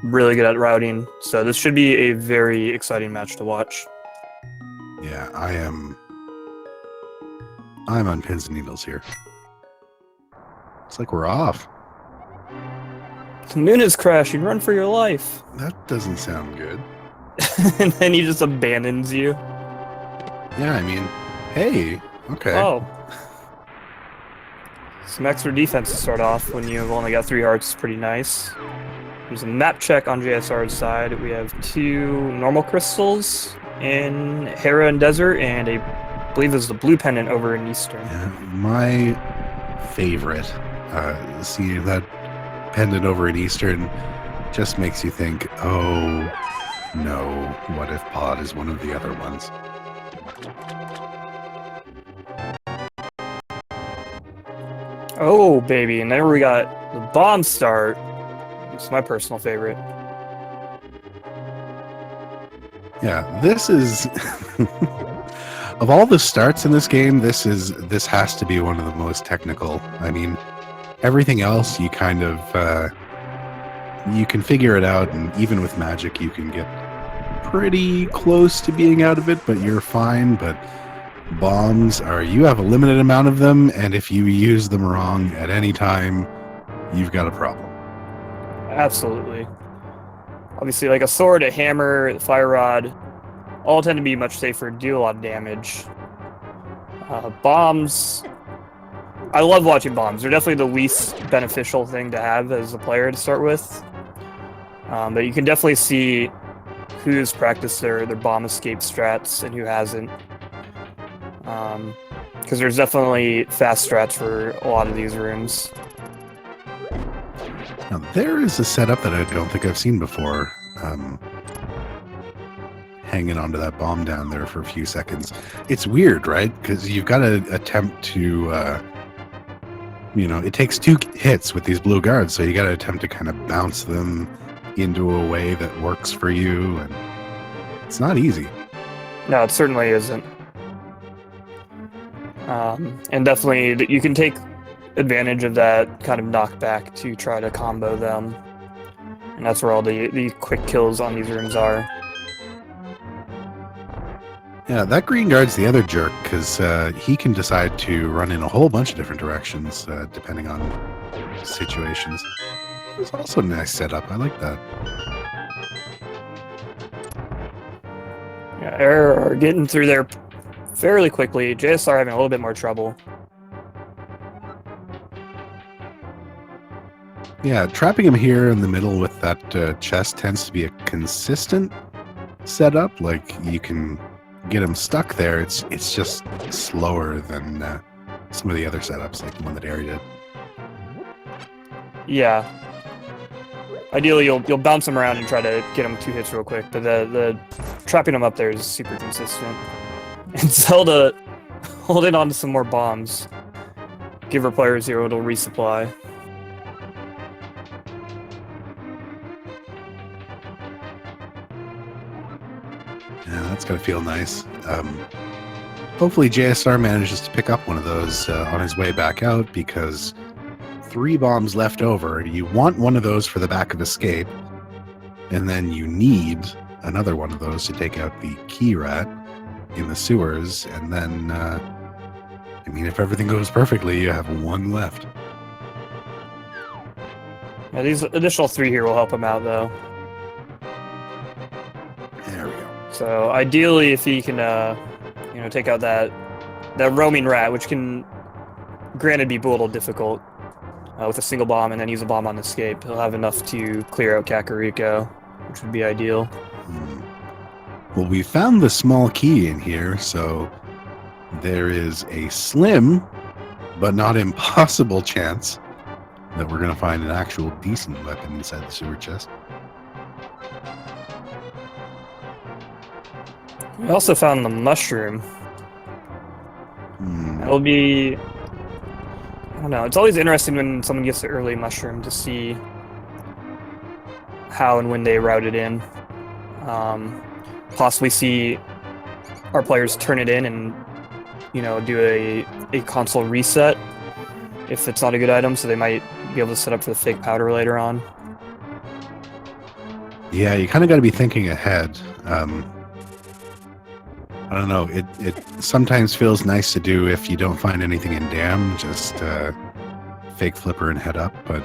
really good at routing, so this should be a very exciting match to watch. Yeah, I'm on pins and needles here. It's like we're off. The moon is crashing, run for your life. That doesn't sound good. And then he just abandons you. Yeah, I mean, hey, okay. Oh. Some extra defense to start off when you've only got 3 hearts is pretty nice. There's a map check on JSR's side. We have 2 normal crystals in Hera and Desert, and I believe there's the blue pendant over in Eastern. Yeah, my favorite, seeing that pendant over in Eastern just makes you think, oh no, what if Pod is one of the other ones? Oh, baby, and there we got the bomb start. It's my personal favorite. Yeah, this is of all the starts in this game, this has to be one of the most technical. I mean, everything else you kind of you can figure it out, and even with magic you can get pretty close to being out of it, but you're fine. But bombs you have a limited amount of them, and if you use them wrong at any time, you've got a problem. Absolutely. Obviously, like a sword, a hammer, a fire rod, all tend to be much safer, do a lot of damage. Bombs, I love watching bombs. They're definitely the least beneficial thing to have as a player to start with. But you can definitely see who's practiced their bomb escape strats and who hasn't. Because there's definitely fast strats for a lot of these rooms. Now, there is a setup that I don't think I've seen before. Hanging onto that bomb down there for a few seconds. It's weird, right? Because you've got to attempt to, it takes 2 hits with these blue guards, so you got to attempt to kind of bounce them into a way that works for you, and it's not easy. No, it certainly isn't. And definitely, you can take advantage of that kind of knockback to try to combo them. And that's where all the quick kills on these rooms are. Yeah, that green guard's the other jerk, because he can decide to run in a whole bunch of different directions, depending on situations. It's also a nice setup. I like that. Yeah, Eriror getting through there fairly quickly. JSR having a little bit more trouble. Yeah, trapping him here in the middle with that chest tends to be a consistent setup. Like, you can get him stuck there. It's just slower than some of the other setups, like the one that Ari did. Yeah. Ideally, you'll bounce him around and try to get him 2 hits real quick, but the trapping him up there is super consistent. And Zelda holding on to some more bombs. Give her player 0 to resupply. Yeah, that's gotta feel nice. Hopefully JSR manages to pick up one of those on his way back out, because 3 bombs left over. You want one of those for the back of escape, and then you need another one of those to take out the key rat in the sewers, and then, I mean, if everything goes perfectly, you have 1 left. Yeah, these additional 3 here will help him out, though. There we go. So ideally, if he can, take out that roaming rat, which can, granted, be a little difficult with a single bomb, and then use a bomb on escape, he'll have enough to clear out Kakariko, which would be ideal. Well, we found the small key in here, so there is a slim but not impossible chance that we're going to find an actual decent weapon inside the sewer chest. We also found the mushroom. It'll be... I don't know. It's always interesting when someone gets the early mushroom to see how and when they route it in. Possibly see our players turn it in and, do a console reset if it's not a good item, so they might be able to set up for the fake powder later on. Yeah, you kind of got to be thinking ahead. I don't know. It sometimes feels nice to do if you don't find anything in dam, just fake flipper and head up. But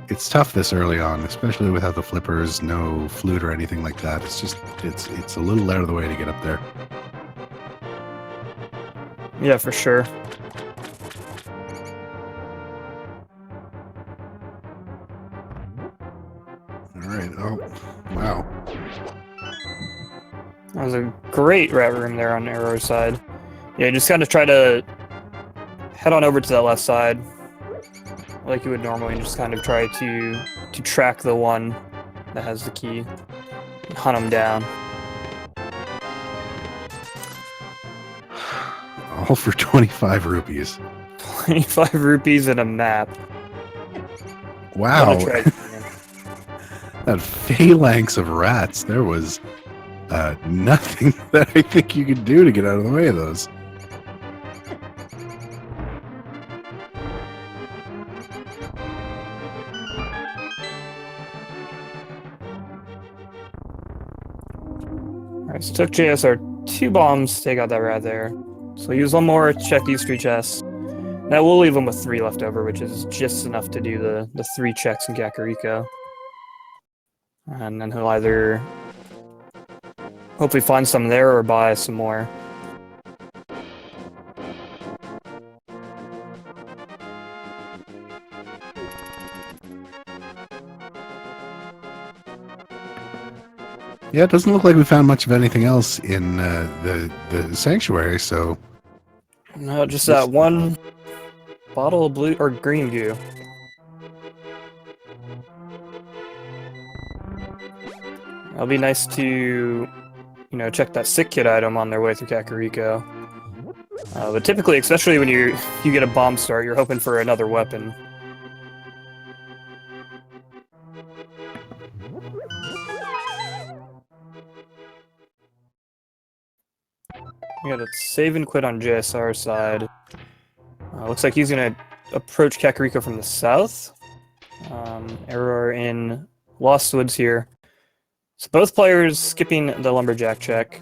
it's tough this early on, especially without the flippers, no flute or anything like that. It's just it's a little out of the way to get up there. Yeah, for sure. All right. Oh, wow. That was a great rat room there on Eriror's side. Yeah, just kind of try to head on over to that left side, like you would normally, and just kind of try to track the one that has the key, and hunt him down. All for 25 rupees. 25 rupees and a map. Wow. What a tragedy, man. That phalanx of rats. There was nothing that I think you could do to get out of the way of those. Alright, so took JSR 2 bombs to take out that rat there. So use one more to check these 3 chests. Now we'll leave him with 3 left over, which is just enough to do the 3 checks in Kakariko. And then he'll either hopefully find some there or buy some more. Yeah, it doesn't look like we found much of anything else in the sanctuary, so... No, just that one bottle of blue or green goo. It'll be nice to, you know, check that sick kid item on their way through Kakariko. But typically, especially when you get a bomb start, you're hoping for another weapon. We got a save and quit on JSR's side. Looks like he's gonna approach Kakariko from the south. Eriror in Lost Woods here. So both players skipping the lumberjack check.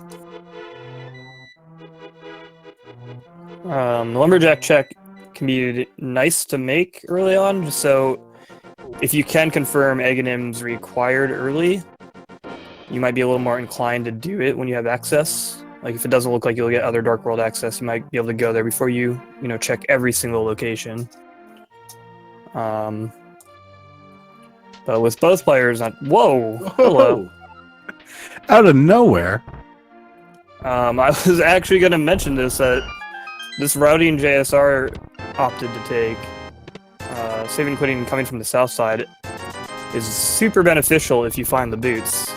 The lumberjack check can be nice to make early on, just so if you can confirm Aghanim's required early, you might be a little more inclined to do it when you have access. Like if it doesn't look like you'll get other Dark World access, you might be able to go there before you check every single location. But with both players on, whoa, hello. Out of nowhere. I was actually going to mention this, that this routing JSR opted to take, saving and quitting coming from the south side, is super beneficial if you find the boots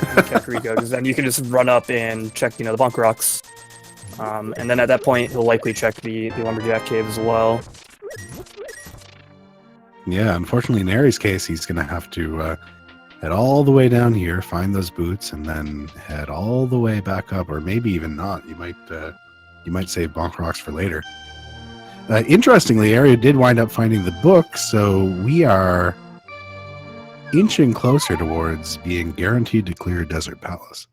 in Kakariko, because then you can just run up and check, the bunk rocks. And then at that point, he'll likely check the lumberjack cave as well. Yeah, unfortunately, in Aries' case, he's going to have to head all the way down here, find those boots, and then head all the way back up, or maybe even not. You might save bonk rocks for later. Interestingly, Area did wind up finding the book, so we are inching closer towards being guaranteed to clear Desert Palace.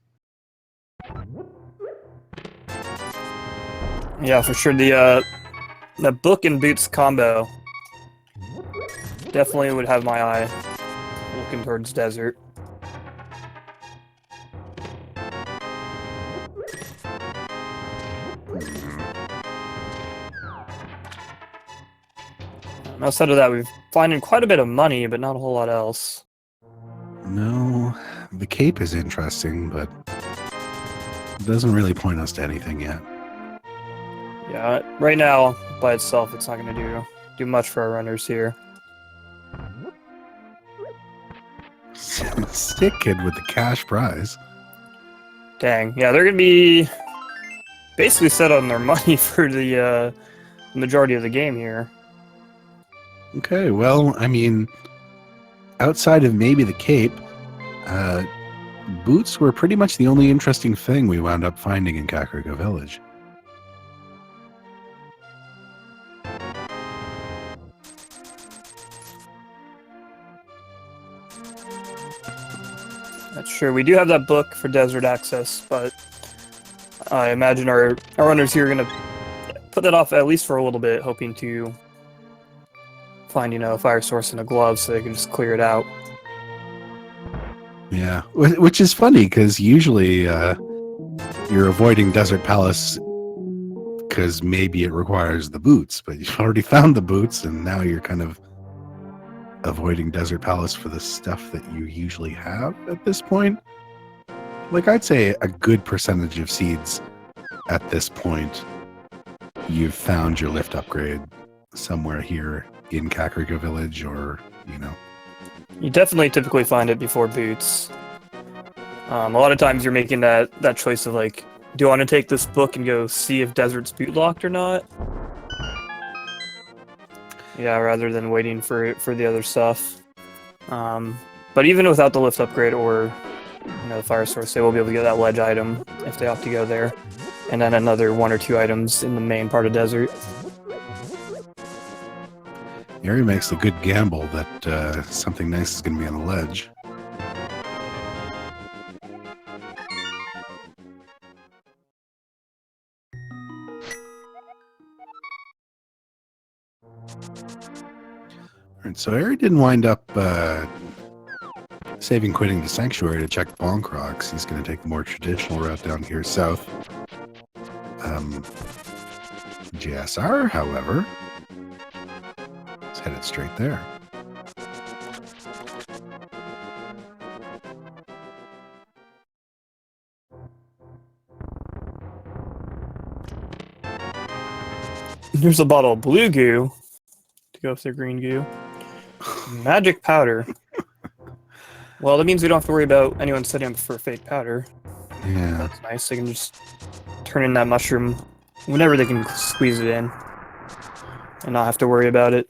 Yeah, for sure. The book and boots combo definitely would have my eye looking towards desert. Outside of that, we've finding quite a bit of money, but not a whole lot else. No, the cape is interesting, but it doesn't really point us to anything yet. Yeah, right now, by itself, it's not going to do much for our runners here. Sick kid with the cash prize. Dang. Yeah, they're going to be basically set on their money for the majority of the game here. Okay, well, I mean, outside of maybe the cape, boots were pretty much the only interesting thing we wound up finding in Kakariko Village. That's true. We do have that book for desert access, but I imagine our runners here are going to put that off at least for a little bit, hoping to find, a fire source in a glove so they can just clear it out. Yeah, which is funny because usually you're avoiding Desert Palace because maybe it requires the boots, but you've already found the boots, and now you're kind of avoiding Desert Palace for the stuff that you usually have at this point. Like, I'd say a good percentage of seeds at this point, you've found your lift upgrade somewhere here in Kakariko Village, or, You definitely typically find it before boots. A lot of times you're making that choice of like, do I want to take this book and go see if desert's boot locked or not? Yeah, rather than waiting for the other stuff. But even without the lift upgrade or the fire source, they will be able to get that ledge item if they opt to go there, and then another 1 or 2 items in the main part of desert. Eri makes a good gamble that something nice is going to be on the ledge. Alright, so Eri didn't wind up saving quitting to Sanctuary to check the Bonk Rocks. He's going to take the more traditional route down here south. JSR, however, is headed straight there. There's a bottle of blue goo to go with their green goo. Magic powder. Well, that means we don't have to worry about anyone setting up for fake powder. Yeah. That's nice. They can just turn in that mushroom whenever they can squeeze it in and not have to worry about it.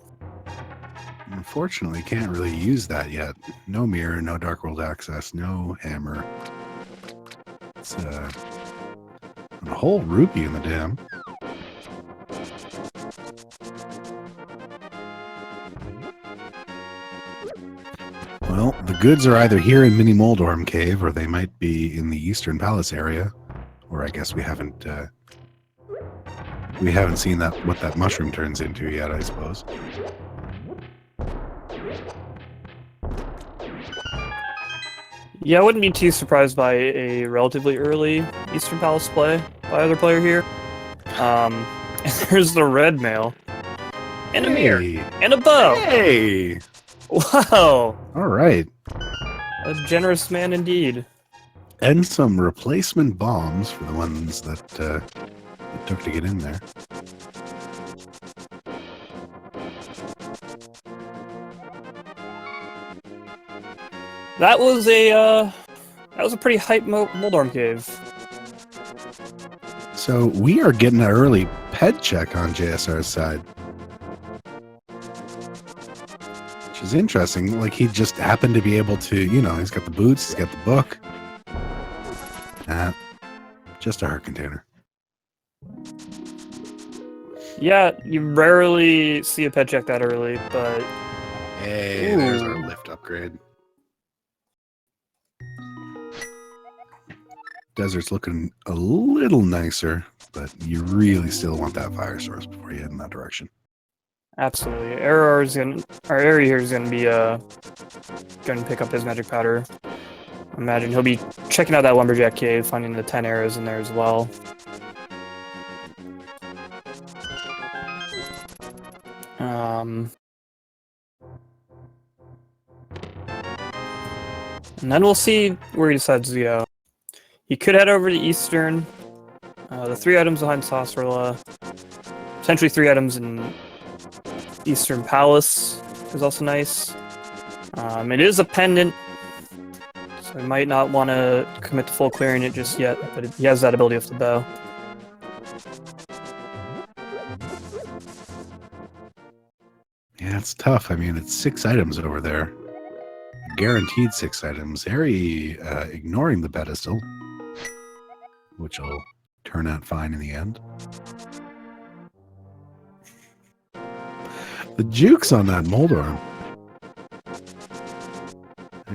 Unfortunately, can't really use that yet. No mirror, no Dark World access, no hammer. It's a whole rupee in the dam. Well, the goods are either here in Mini Moldorm Cave, or they might be in the Eastern Palace area. Or I guess we haven't seen what that mushroom turns into yet, I suppose. Yeah, I wouldn't be too surprised by a relatively early Eastern Palace play by either player here. And there's the red mail. And a mirror. And a bow. Hey! Wow! All right. A generous man indeed. And some replacement bombs for the ones that it took to get in there. That was a pretty hype Moldorm cave. So we are getting an early ped check on JSR's side. Which is interesting. Like, he just happened to be able to, he's got the boots, he's got the book. Just a heart container. Yeah, you rarely see a ped check that early, but... Hey, Ooh. There's our lift upgrade. Desert's looking a little nicer, but you really still want that fire source before you head in that direction. Absolutely. Eriror here is gonna be gonna pick up his magic powder. I imagine he'll be checking out that lumberjack cave, finding the 10 arrows in there as well. And then we'll see where he decides to go. He could head over to Eastern. The 3 items behind Saucerla. Potentially 3 items in Eastern Palace is also nice. It is a pendant, so he might not want to commit to full clearing it just yet, but he has that ability with the bow. Yeah, it's tough. I mean, it's 6 items over there. Guaranteed 6 items. Harry ignoring the pedestal, which will turn out fine in the end. The jukes on that Moldorm.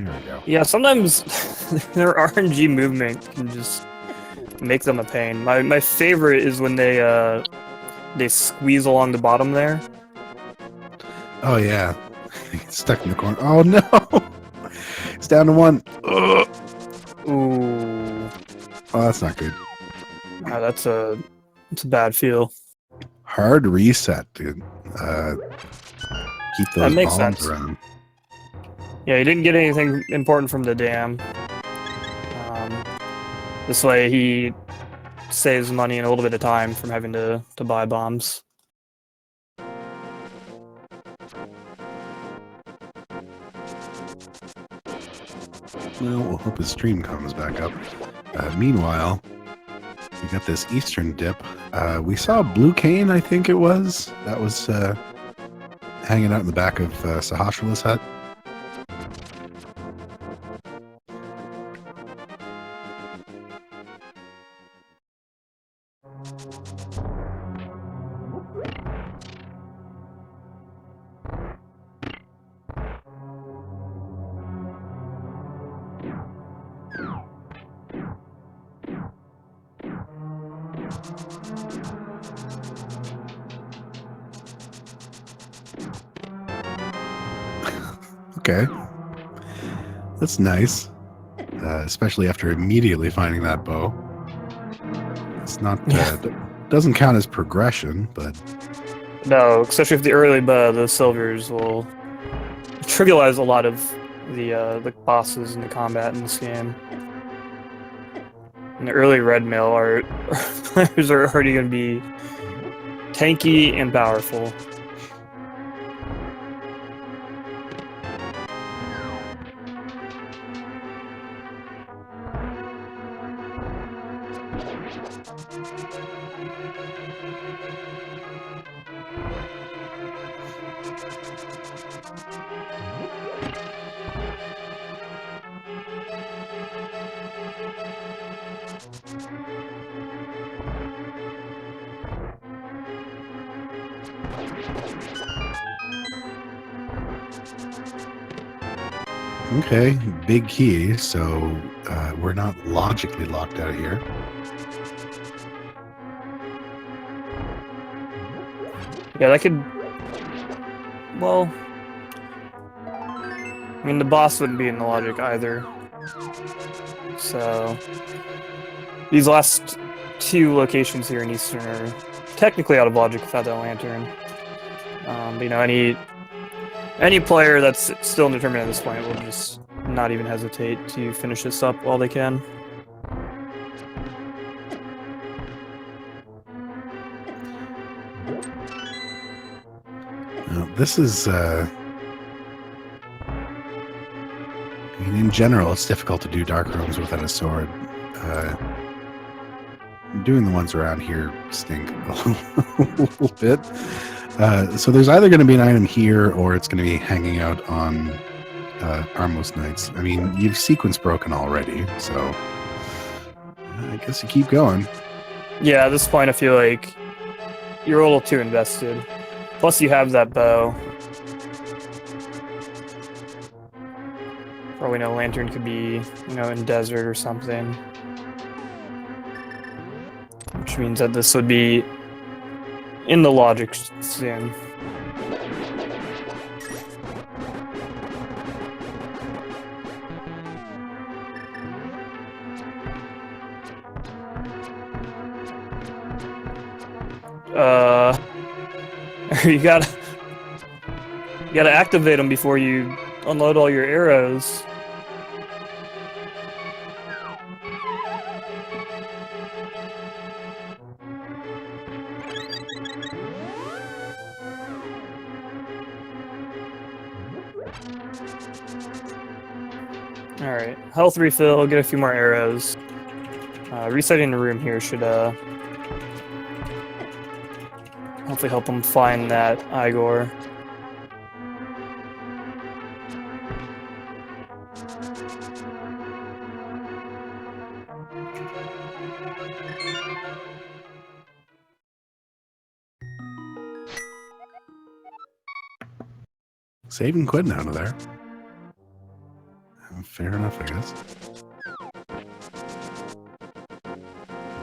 There we go. Yeah, sometimes their RNG movement can just make them a pain. My favorite is when they squeeze along the bottom there. Oh yeah, he's stuck in the corner. Oh no, it's down to one. Ugh. Ooh, Oh, that's not good. that's a bad feel. Hard reset, dude. Keep That those makes bombs sense. around. Yeah, he didn't get anything important from the dam. This way he saves money and a little bit of time from having to buy bombs. Well, we'll hope his stream comes back up. Meanwhile, we got this eastern dip. We saw Blue Cane, I think it was. That was hanging out in the back of Sahasrala's hut. Okay. That's nice. Especially after immediately finding that bow. It's not... doesn't count as progression, but... No, especially if the silvers will trivialize a lot of the bosses and the combat in this game. In the early red mill, our players are already going to be tanky and powerful. Okay, big key, so we're not logically locked out here. Yeah, that could... Well... I mean, the boss wouldn't be in the logic either. So... These last two locations here in Eastern are technically out of logic without that lantern. But, you know, any player that's still indeterminate at this point will just not even hesitate to finish this up while they can. Now, this is... I mean, in general, it's difficult to do dark rooms without a sword. Doing the ones around here stink a little bit. So there's either going to be an item here, or it's going to be hanging out on Armos Knights. I mean, you've sequence broken already, so I guess you keep going. Yeah, at this point I feel like you're a little too invested. Plus you have that bow. For all we know, lantern could be, you know, in desert or something. Which means that this would be in the logic soon. You gotta activate them before you unload all your arrows. Alright, health refill, get a few more arrows. Resetting the room here should hopefully help them find that Igor. Saving Quinn out of there. fair enough, I guess.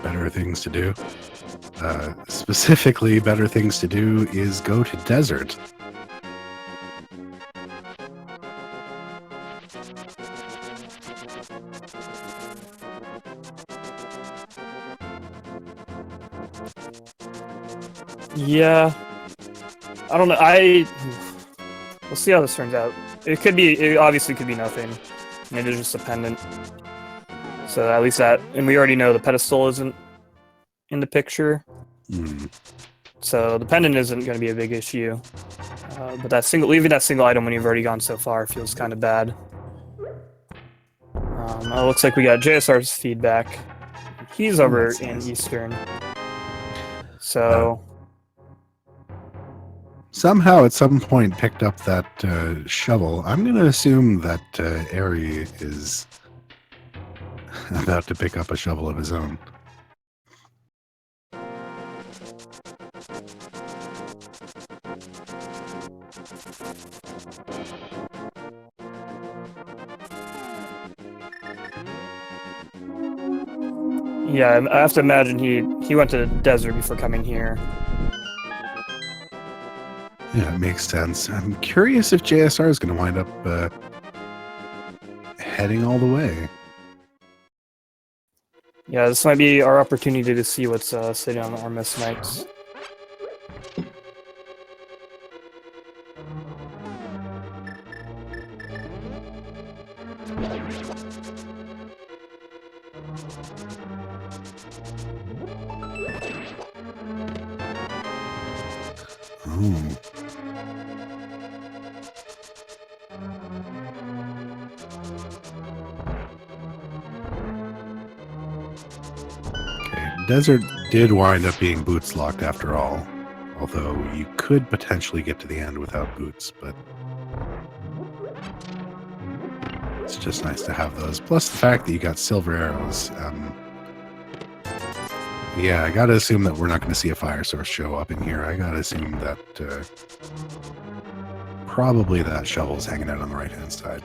Better things to do. Specifically, better things to do is go to desert. Yeah. I don't know. We'll see how this turns out. It obviously could be nothing. It is just a pendant. So at least that, and we already know the pedestal isn't in the picture. So the pendant isn't going to be a big issue. But leaving that single item when you've already gone so far feels kind of bad. It looks like we got JSR's feedback. He's over in Eastern. So... somehow at some point picked up that shovel. I'm going to assume that Eri is about to pick up a shovel of his own. Yeah, I have to imagine he went to the desert before coming here. Yeah, it makes sense. I'm curious if JSR is going to wind up heading all the way. Yeah, this might be our opportunity to see what's sitting on our Miss Knights. Oh. Okay, desert did wind up being boots locked after all. Although you could potentially get to the end without boots, but it's just nice to have those. Plus the fact that you got silver arrows. Yeah, I gotta assume that we're not going to see a fire source show up in here. I gotta assume that probably that shovel's hanging out on the right-hand side.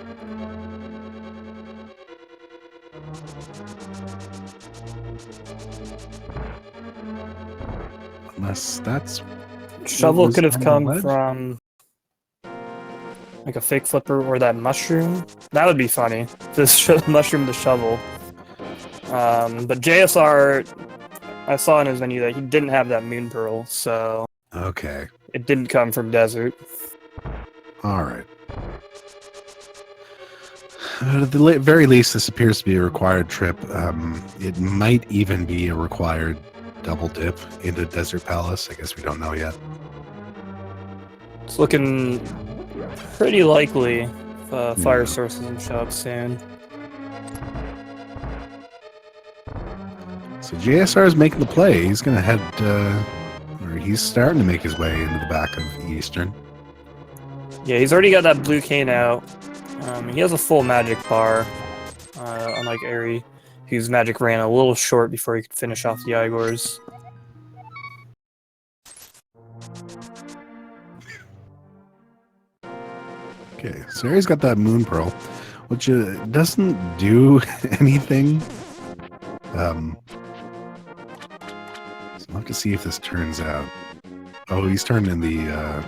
Unless that's... Shovel could have come from like a fake flipper or that mushroom. That would be funny. This mushroom the shovel. But JSR, I saw in his menu that he didn't have that moon pearl, so okay, it didn't come from desert. All right. At the very least, this appears to be a required trip. It might even be a required double dip into Desert Palace. I guess we don't know yet. It's looking pretty likely fire sources will show up soon. So JSR is making the play. He's going to head, or he's starting to make his way into the back of Eastern. Yeah, he's already got that blue cane out. He has a full magic bar, unlike Eri, whose magic ran a little short before he could finish off the Igors. Okay, so Eri's got that moon pearl, which doesn't do anything. So I'll have to see if this turns out. Oh, he's turned in the,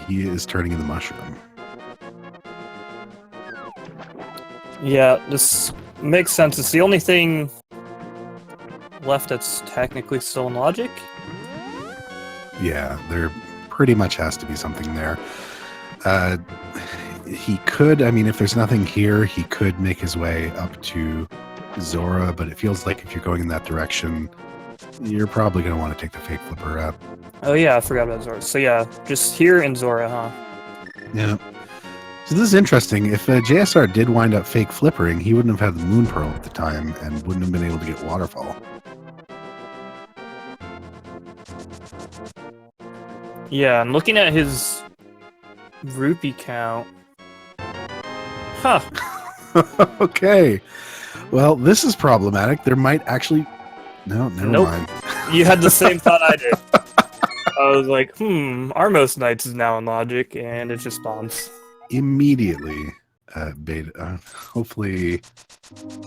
he is turning in the mushroom. Yeah, this makes sense. It's the only thing left that's technically still in logic. Yeah, there pretty much has to be something there. He could, I mean, if there's nothing here, he could make his way up to Zora, but it feels like if you're going in that direction, you're probably going to want to take the fake flipper route. Oh yeah, I forgot about Zora. So yeah, just here in Zora, huh? Yeah. So this is interesting. If JSR did wind up fake flippering, he wouldn't have had the moon pearl at the time and wouldn't have been able to get waterfall. Yeah, and looking at his rupee count. Huh. Okay. Well, this is problematic. There might actually... No, never mind. You had the same thought I did. I was like, Armos Knights is now in logic, and it just bombs. Immediately. beta. Hopefully,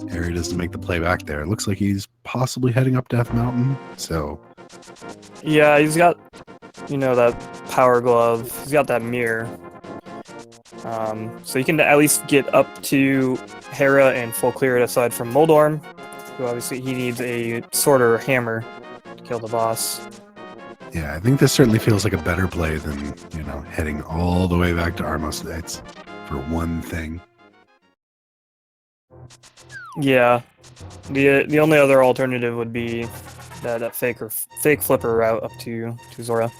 Harry doesn't make the play back there. It looks like he's possibly heading up Death Mountain. So, Yeah, he's got, you know, that power glove. He's got that mirror. So you can at least get up to Hera and full clear it aside from Moldorm, who obviously he needs a sword or hammer to kill the boss. yeah, I think this certainly feels like a better play than, you know, heading all the way back to Armos Knights for one thing. Yeah, the only other alternative would be that fake flipper route up to Zora.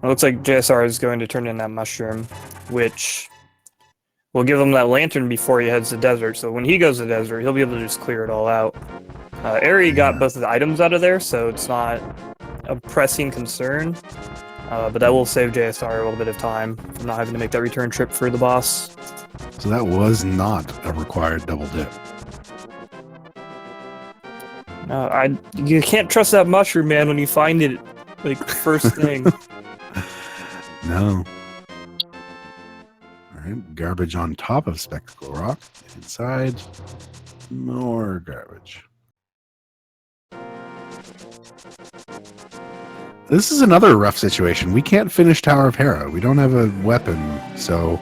It looks like JSR is going to turn in that mushroom, which will give him that lantern before he heads to the desert. So when he goes to the desert, he'll be able to just clear it all out. Eri got both of the items out of there, so it's not a pressing concern. But that will save JSR a little bit of time from not having to make that return trip for the boss. So that was not a required double dip. You can't trust that mushroom, man, when you find it, like, first thing. No. Alright, garbage on top of Spectacle Rock. Inside, more garbage. This is another rough situation. We can't finish Tower of Hera. We don't have a weapon, so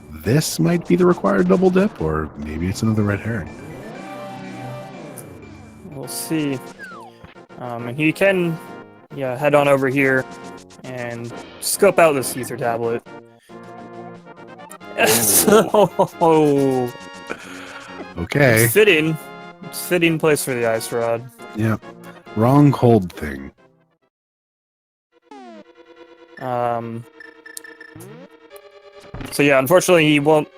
this might be the required double dip, or maybe it's another red herring. We'll see. And he can, yeah, head on over here and scope out this ether tablet. Oh. Okay. It's fitting. It's fitting place for the ice rod. Yep. Wrong cold thing. So yeah, unfortunately he won't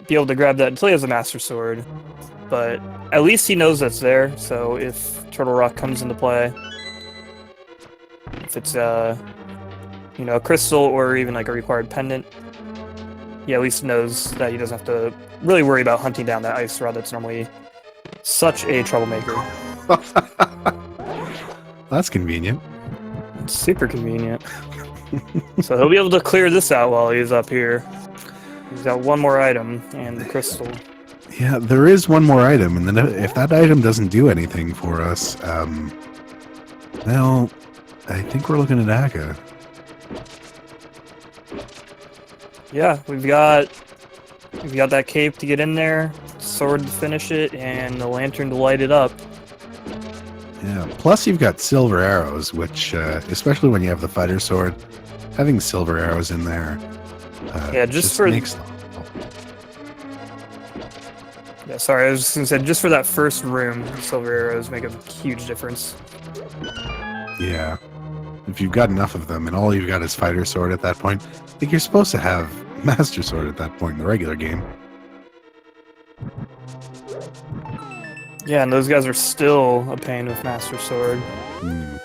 be able to grab that until he has a Master Sword. But at least he knows that's there, so if Turtle Rock comes into play, if it's you know, a crystal or even like a required pendant, he at least knows that he doesn't have to really worry about hunting down that ice rod that's normally such a troublemaker. That's convenient. It's super convenient. So he'll be able to clear this out while he's up here. He's got one more item and the crystal. Yeah, there is one more item, and then if that item doesn't do anything for us, well, I think we're looking at Akka. Yeah, we've got that cape to get in there, sword to finish it, and the lantern to light it up. Yeah, plus you've got silver arrows, which, especially when you have the fighter sword, having silver arrows in there, yeah, just for makes... Yeah, sorry, I was just gonna say, just for that first room, silver arrows make a huge difference. Yeah. If you've got enough of them and all you've got is fighter sword at that point, I think you're supposed to have master sword at that point in the regular game. Yeah, and those guys are still a pain with master sword. Hmm.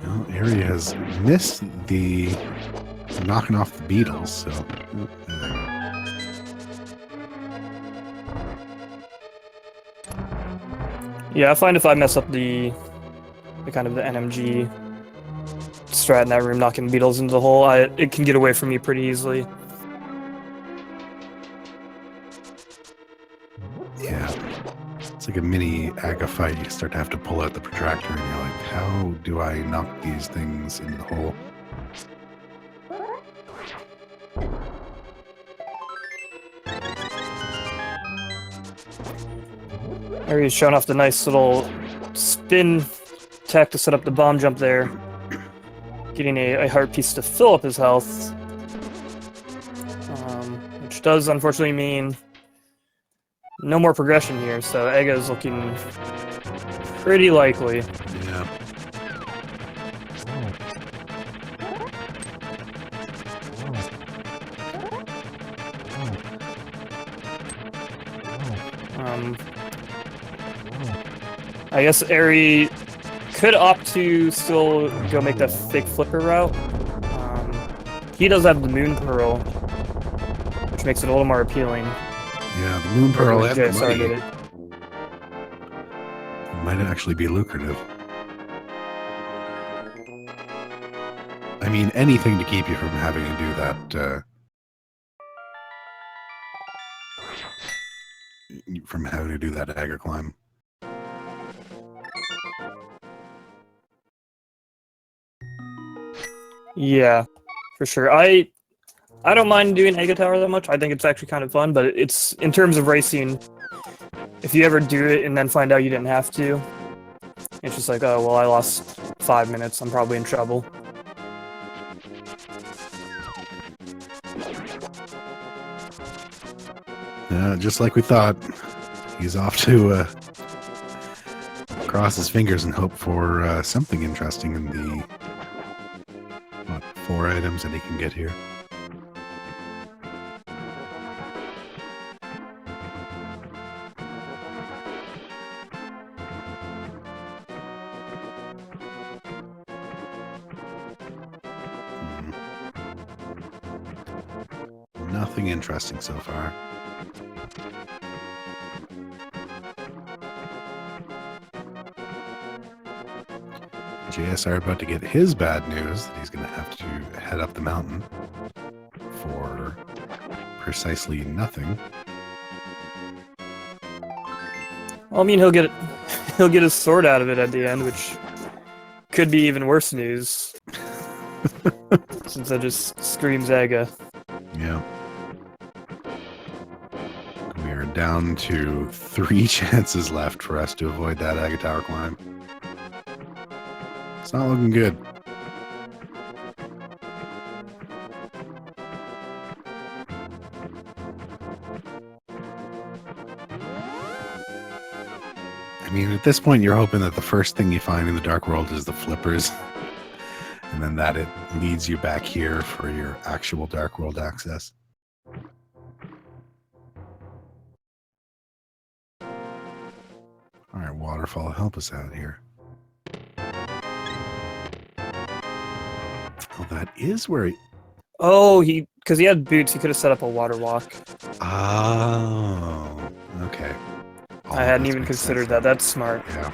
Well, Ari has missed the knocking off the beetles, so... Yeah, I find if I mess up the kind of the NMG strat in that room, knocking beetles into the hole, it can get away from me pretty easily. Yeah. It's like a mini Aga fight. You start to have to pull out the protractor and you're like, how do I knock these things into the hole? Ari's showing off the nice little spin tech to set up the bomb jump there. Getting a heart piece to fill up his health. Which does unfortunately mean no more progression here, so Ega is looking pretty likely. Yeah. I guess Eri could opt to still go make that fake flipper route. He does have the Moon Pearl, which makes it a little more appealing. Yeah, the Moon Pearl and the JSR did money it. might actually be lucrative. I mean, anything to keep you from having to do that, dagger climb. Yeah, for sure. I don't mind doing Ega Tower that much. I think it's actually kind of fun, but it's in terms of racing. If you ever do it and then find out you didn't have to, it's just like, oh well, I lost 5 minutes. I'm probably in trouble. Just like we thought, he's off to cross his fingers and hope for something interesting in the 4 items that he can get here. Nothing interesting so far. JSR about to get his bad news that he's going to have to head up the mountain for precisely nothing. Well, I mean, he'll get his sword out of it at the end, which could be even worse news. Since that just screams Ega. Yeah. We are down to 3 chances left for us to avoid that Ega Tower climb. It's not looking good. I mean, at this point, you're hoping that the first thing you find in the Dark World is the flippers. And then that it leads you back here for your actual Dark World access. Alright, Waterfall, help us out here. Oh, that is where he... Oh, because he had boots, he could have set up a water walk. Oh, okay. I hadn't even considered that. That's smart. Yeah.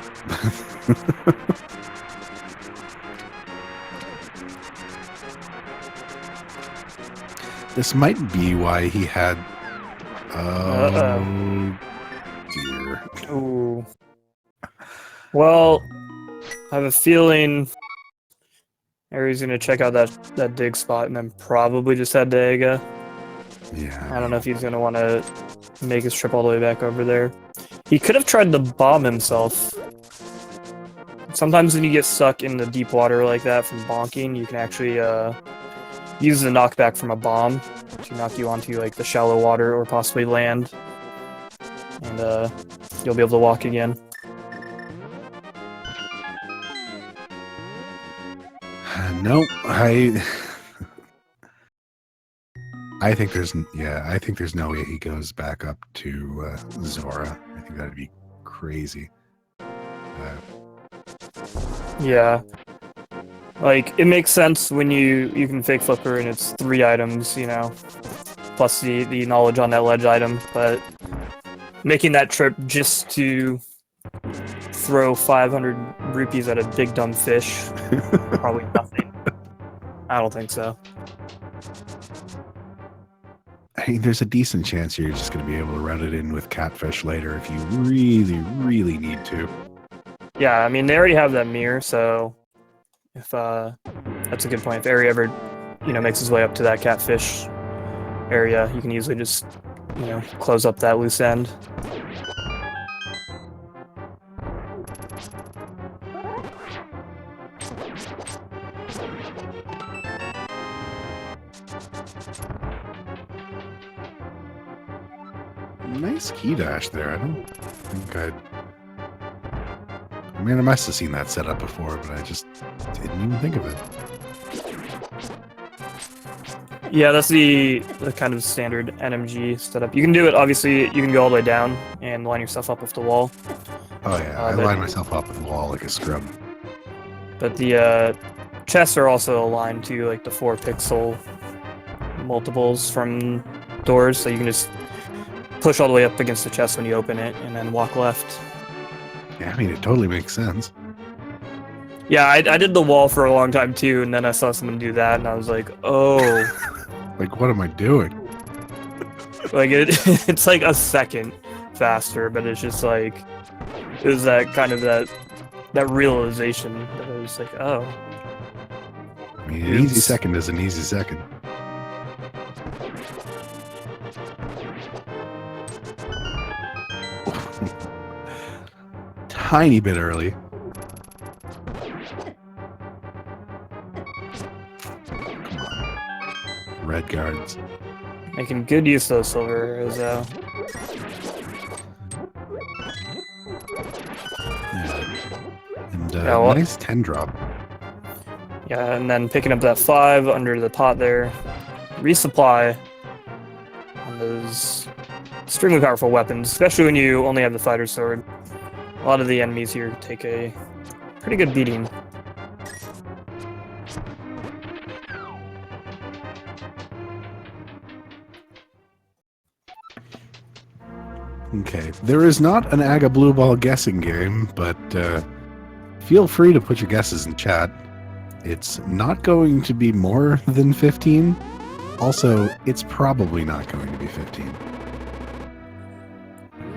This might be why he had... Oh, dear. Ooh. Well, I have a feeling Ari's gonna check out that dig spot and then probably just head to Ega. Yeah. I don't know if he's gonna want to make his trip all the way back over there. He could have tried to bomb himself. Sometimes when you get stuck in the deep water like that from bonking, you can actually use the knockback from a bomb to knock you onto like the shallow water or possibly land, and you'll be able to walk again. No, I think there's no way he goes back up to Zora. I think that'd be crazy. Yeah, like it makes sense when you can fake flipper and it's 3 items, you know, plus the knowledge on that ledge item. But making that trip just to throw 500 rupees at a big dumb fish, probably nothing. I don't think so. I mean, there's a decent chance you're just going to be able to run it in with catfish later if you really, really need to. Yeah, I mean, they already have that mirror, so if that's a good point. If Ari ever, makes his way up to that catfish area, you can easily just, close up that loose end. Nice key dash there. I don't think I mean, I must have seen that set up before, but I just didn't even think of it. Yeah, that's the kind of standard NMG setup. You can do it, obviously, you can go all the way down and line yourself up with the wall. Oh yeah, I line myself up with the wall like a scrub. But the chests are also aligned to like the 4-pixel multiples from doors, so you can just push all the way up against the chest when you open it, and then walk left. Yeah, I mean, it totally makes sense. Yeah, I did the wall for a long time too, and then I saw someone do that, and I was like, oh. Like, what am I doing? Like, it's like a second faster, but it's just like, it was that kind of that realization that I was like, oh. I mean, an easy second is an easy second. Tiny bit early. Come on. Red guards. Making good use of those silver arrows, though. Yeah. And Yeah, well, nice 10 drop. Yeah, and then picking up that 5 under the pot there. Resupply on those extremely powerful weapons, especially when you only have the fighter sword. A lot of the enemies here take a pretty good beating. Okay, there is not an Aga Blue Ball guessing game, but feel free to put your guesses in chat. It's not going to be more than 15. Also, it's probably not going to be 15.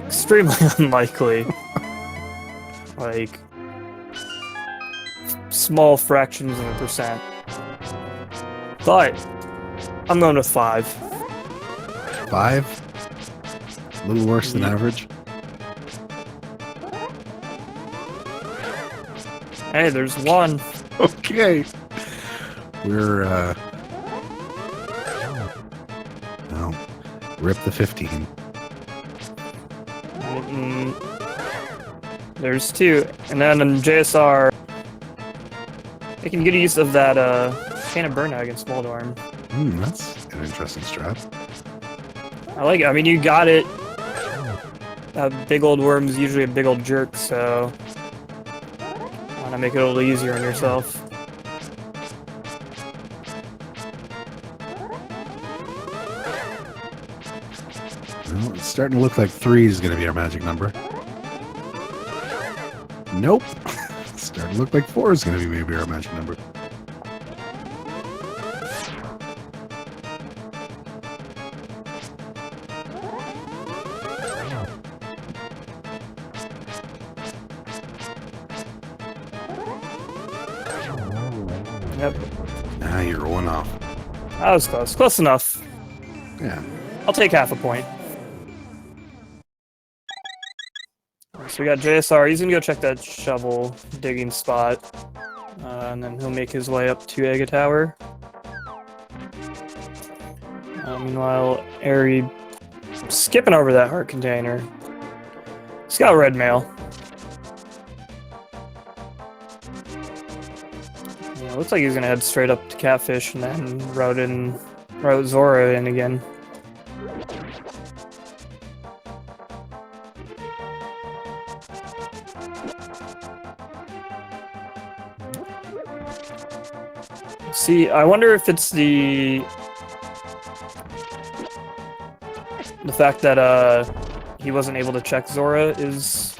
Extremely unlikely. Like, small fractions of a percent. But, I'm going with 5. 5? A little worse than average. Hey, there's 1. Okay. We're, no. Rip the 15. There's 2. And then in JSR, they can get use of that, Chain of Burnout against Waldorm. That's an interesting strat. I like it. I mean, you got it. That big old worm's usually a big old jerk, so why not make it a little easier on yourself? Well, it's starting to look like 3 is going to be our magic number. Nope. It's starting to look like 4 is going to be maybe our magic number. Yep. Nah, you're 1 off. That was close. Close enough. Yeah. I'll take half a point. So we got JSR. He's gonna go check that shovel digging spot. And then he'll make his way up to Ega Tower. Meanwhile, Eri skipping over that heart container. He's got red mail. Yeah, looks like he's gonna head straight up to Catfish and then route Zora in again. See, I wonder if it's the fact that he wasn't able to check Zora is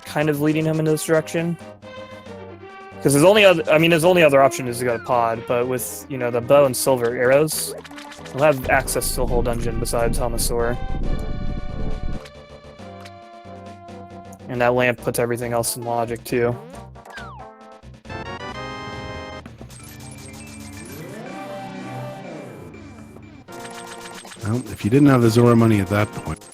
kind of leading him in this direction. Because his only other option is to go to Pod, but with, you know, the bow and silver arrows, he'll have access to a whole dungeon besides Hamasaur. And that lamp puts everything else in logic too. Well, if you didn't have the Zora money at that point.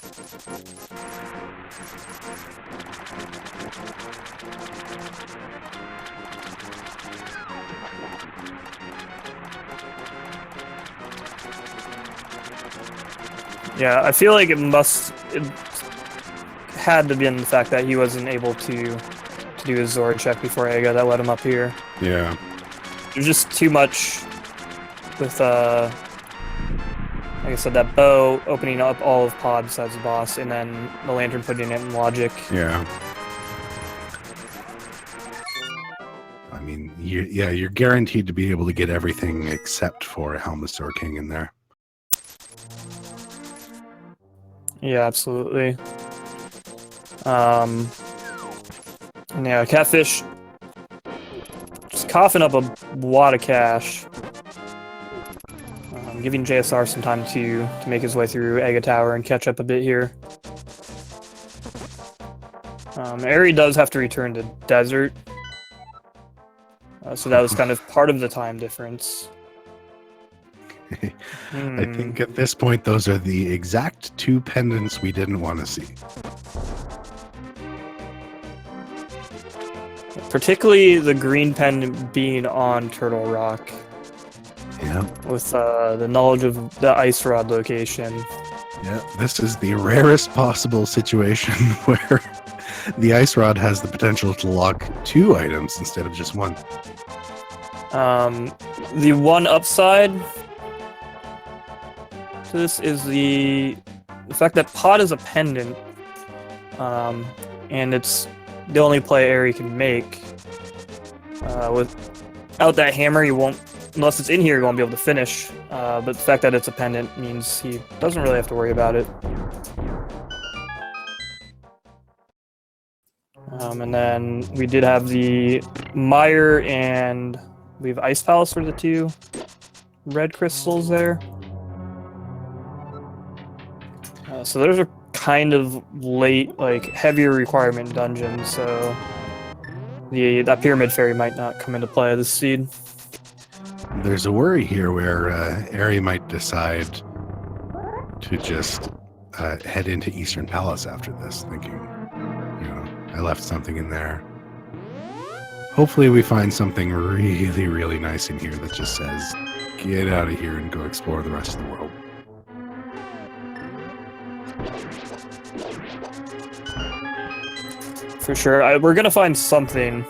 Yeah, I feel like it had to be in the fact that he wasn't able to do his Zora check before Ega that led him up here. Yeah. There's just too much with, like I said, that bow opening up all of Pod besides the boss, and then the lantern putting it in logic. Yeah. you're guaranteed to be able to get everything except for a Helmasaur King in there. Yeah, absolutely. Yeah, Catfish just coughing up a lot of cash. Giving JSR some time to make his way through Ega Tower and catch up a bit here. Eri does have to return to Desert. So that was kind of part of the time difference. I think at this point, those are the exact 2 pendants we didn't want to see. Particularly the green pendant being on Turtle Rock. Yeah. With the knowledge of the Ice Rod location. Yeah, this is the rarest possible situation where the Ice Rod has the potential to lock 2 items instead of just 1. The one upside to this is the fact that Pod is a pendant, and it's the only play Eri can make. Without that hammer, he won't, unless it's in here, he won't be able to finish. But the fact that it's a pendant means he doesn't really have to worry about it. And then we did have the Mire and we have Ice Palace for the 2 red crystals there. So those are kind of late, like heavier requirement dungeons. So that Pyramid Fairy might not come into play this seed. There's a worry here where Eri might decide to just head into Eastern Palace after this, thinking, I left something in there. Hopefully we find something really, really nice in here that just says, get out of here and go explore the rest of the world. For sure. We're going to find something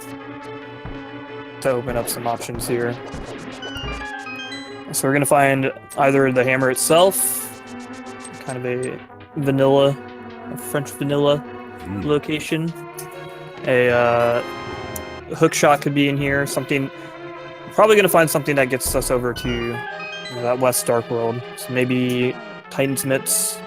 to open up some options here. So we're going to find either the hammer itself, kind of a French vanilla location. A hook shot could be in here. Something. Probably going to find something that gets us over to that West Dark World. So maybe Titan's Mitts.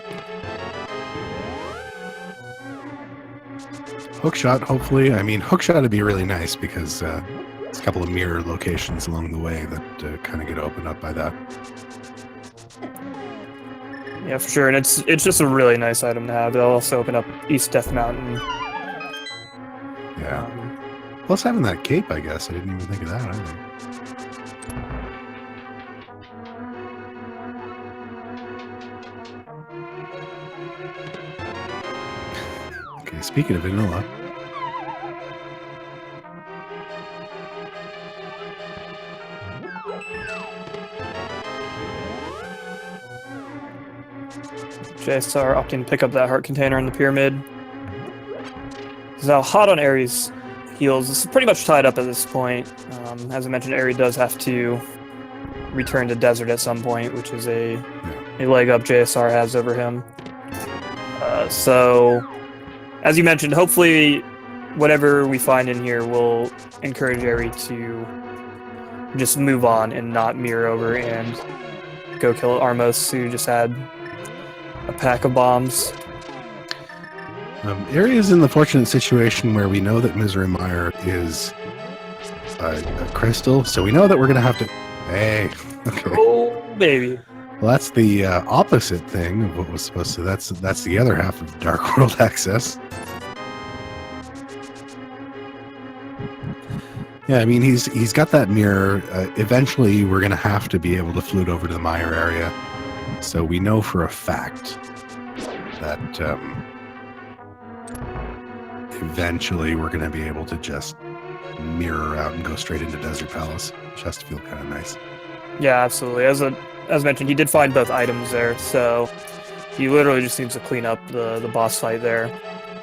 Hookshot, hopefully. I mean, Hookshot would be really nice because there's a couple of mirror locations along the way that kind of get opened up by that. Yeah, for sure. And it's just a really nice item to have. It'll also open up East Death Mountain. Yeah. Plus having that cape, I guess. I didn't even think of that either. Okay, speaking of vanilla. JSR opting to pick up that heart container in the pyramid. He's now hot on Eri's heels. This is pretty much tied up at this point. As I mentioned, Eri does have to return to Desert at some point, which is a leg up JSR has over him. So, as you mentioned, hopefully whatever we find in here will encourage Eri to just move on and not mirror over and go kill Armos, who just had a pack of bombs. Eri is in the fortunate situation where we know that Misery Mire is a crystal, so we know that we're going to have to... Hey, okay. Oh, baby. Well, that's the opposite thing of what was supposed to... That's the other half of Dark World access. Yeah, I mean, he's got that mirror. Eventually, we're going to have to be able to flute over to the Mire area. So we know for a fact that eventually we're going to be able to just mirror out and go straight into Desert Palace, which has to feel kind of nice. Yeah, absolutely. As mentioned, he did find both items there, so he literally just needs to clean up the boss fight there.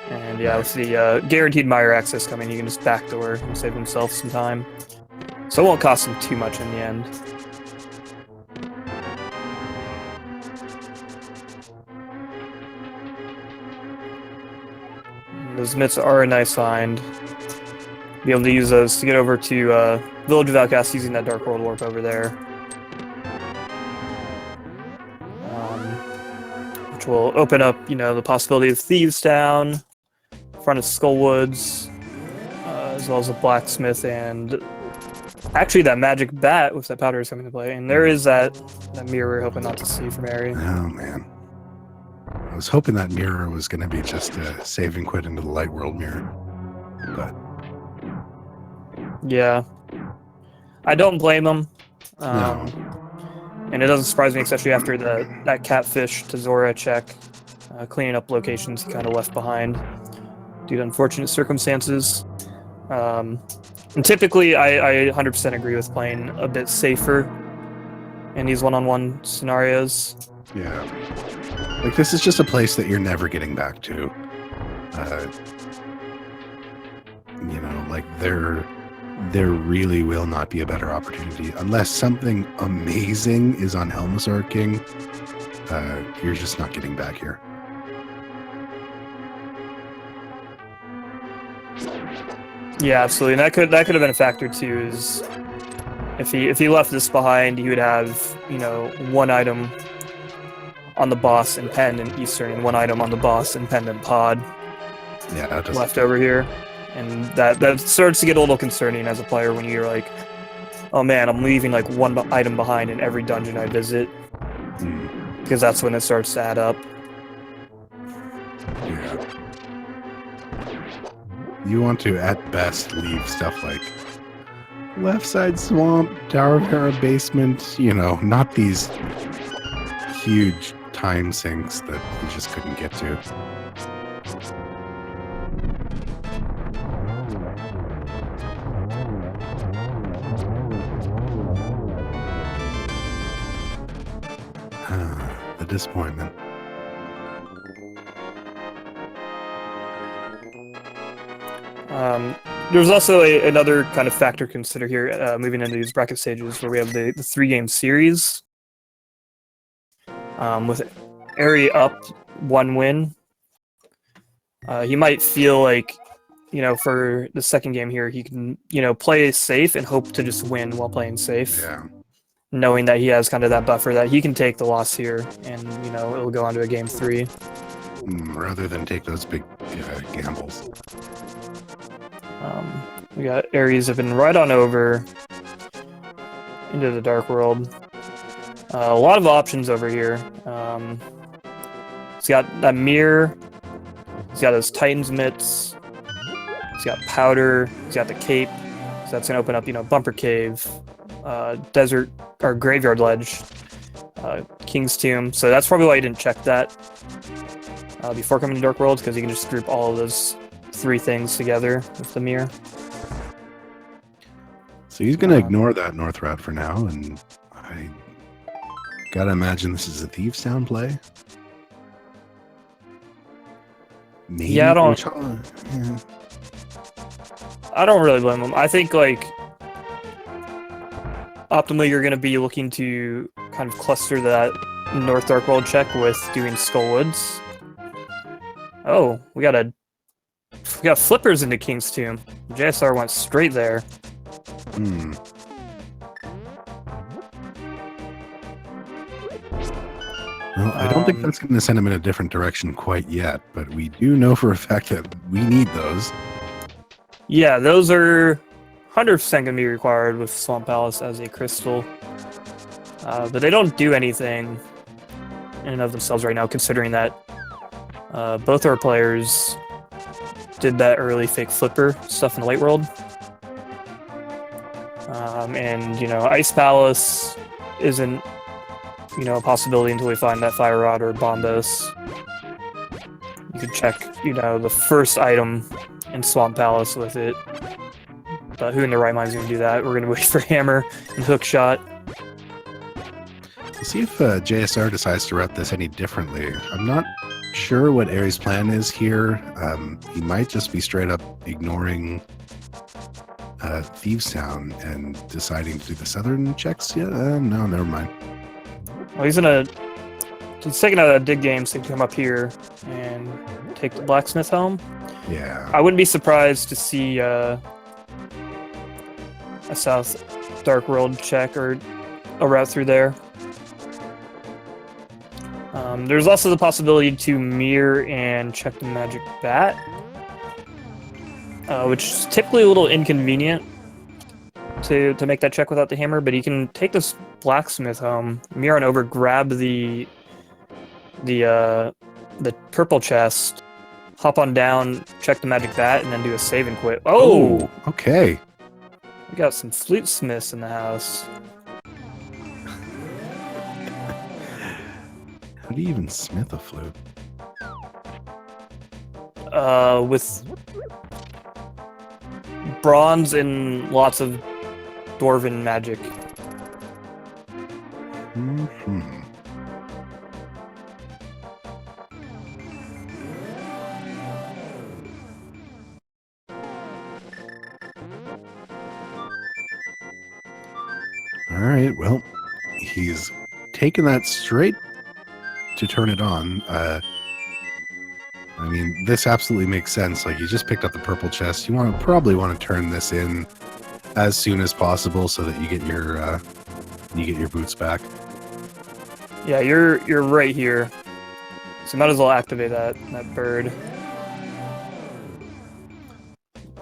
And yeah, with the guaranteed Mire access coming, he can just backdoor and save himself some time. So it won't cost him too much in the end. Those mitts are a nice find. Be able to use those to get over to Village of Outcasts using that Dark World warp over there. Which will open up, the possibility of Thieves Town, front of Skullwoods, as well as a blacksmith and actually that magic bat with that powder is coming to play. And there is that mirror we're hoping not to see from Eri. Oh man, I was hoping that mirror was going to be just a save and quit into the light world mirror, but yeah, I don't blame them. No. And it doesn't surprise me, especially after that catfish to Zora check, cleaning up locations he kind of left behind due to unfortunate circumstances. And typically, I 100% agree with playing a bit safer in these one-on-one scenarios. Yeah. Like, this is just a place that you're never getting back to. Like, there really will not be a better opportunity. Unless something amazing is on Helmasaur King, you're just not getting back here. Yeah, absolutely. And that could have been a factor too. Is if he left this behind, he would have one item on the boss and Pendant Eastern, and one item on the boss and Pendant Pod. Yeah, left over here, and that starts to get a little concerning as a player when you're like, oh man, I'm leaving like one item behind in every dungeon I visit, because that's when it starts to add up. Yeah. You want to, at best, leave stuff like left side swamp, Tower of Hera basement, not these huge time sinks that you just couldn't get to. The disappointment. There's also another kind of factor to consider here, moving into these bracket stages, where we have the 3-game series. With Eri up 1 win, he might feel like, for the second game here, he can, play safe and hope to just win while playing safe. Yeah. Knowing that he has kind of that buffer that he can take the loss here, and, it'll go on to a game 3. Rather than take those big gambles. We got Ares have been right on over into the Dark World. A lot of options over here. He's got that mirror. He's got those Titan's mitts. He's got powder. He's got the cape. So that's gonna open up, Bumper Cave, desert or graveyard ledge, King's Tomb. So that's probably why he didn't check that before coming to Dark World, because you can just group all of those 3 things together with the mirror. So he's going to ignore that north route for now, and I gotta imagine this is a Thieves Town play. Maybe, yeah, I don't really blame him. I think, optimally you're going to be looking to kind of cluster that North Dark World check with doing Skullwoods. Oh, we got flippers into King's Tomb. JSR went straight there. Well, I don't think that's going to send him in a different direction quite yet, but we do know for a fact that we need those. Yeah, those are 100% going to be required with Swamp Palace as a crystal. But they don't do anything in and of themselves right now, considering that both our players did that early fake flipper stuff in the late world. And, Ice Palace isn't, a possibility until we find that Fire Rod or Bombos. You could check, the first item in Swamp Palace with it. But who in their right mind is going to do that? We're going to wait for Hammer and Hook Shot. We'll see if JSR decides to route this any differently. I'm not sure what Ares' plan is here. He might just be straight up ignoring Thieves Town and deciding to do the southern checks. Yeah, no, never mind. Well, he's taking out a dig game, so he can come up here and take the blacksmith helm. Yeah. I wouldn't be surprised to see a South Dark World check or a route through there. There's also the possibility to mirror and check the magic bat, which is typically a little inconvenient to make that check without the hammer, but you can take this blacksmith home, mirror on over, grab the purple chest, hop on down, check the magic bat, and then do a save and quit. Oh! Okay. We got some flute smiths in the house. How do you even smith a flute? With bronze and lots of dwarven magic. Mm-hmm. All right, well, he's taken that straight to turn it on. I mean, this absolutely makes sense. Like, you just picked up the purple chest. You probably want to turn this in as soon as possible so that you get your boots back. Yeah, you're right here, so might as well activate that bird.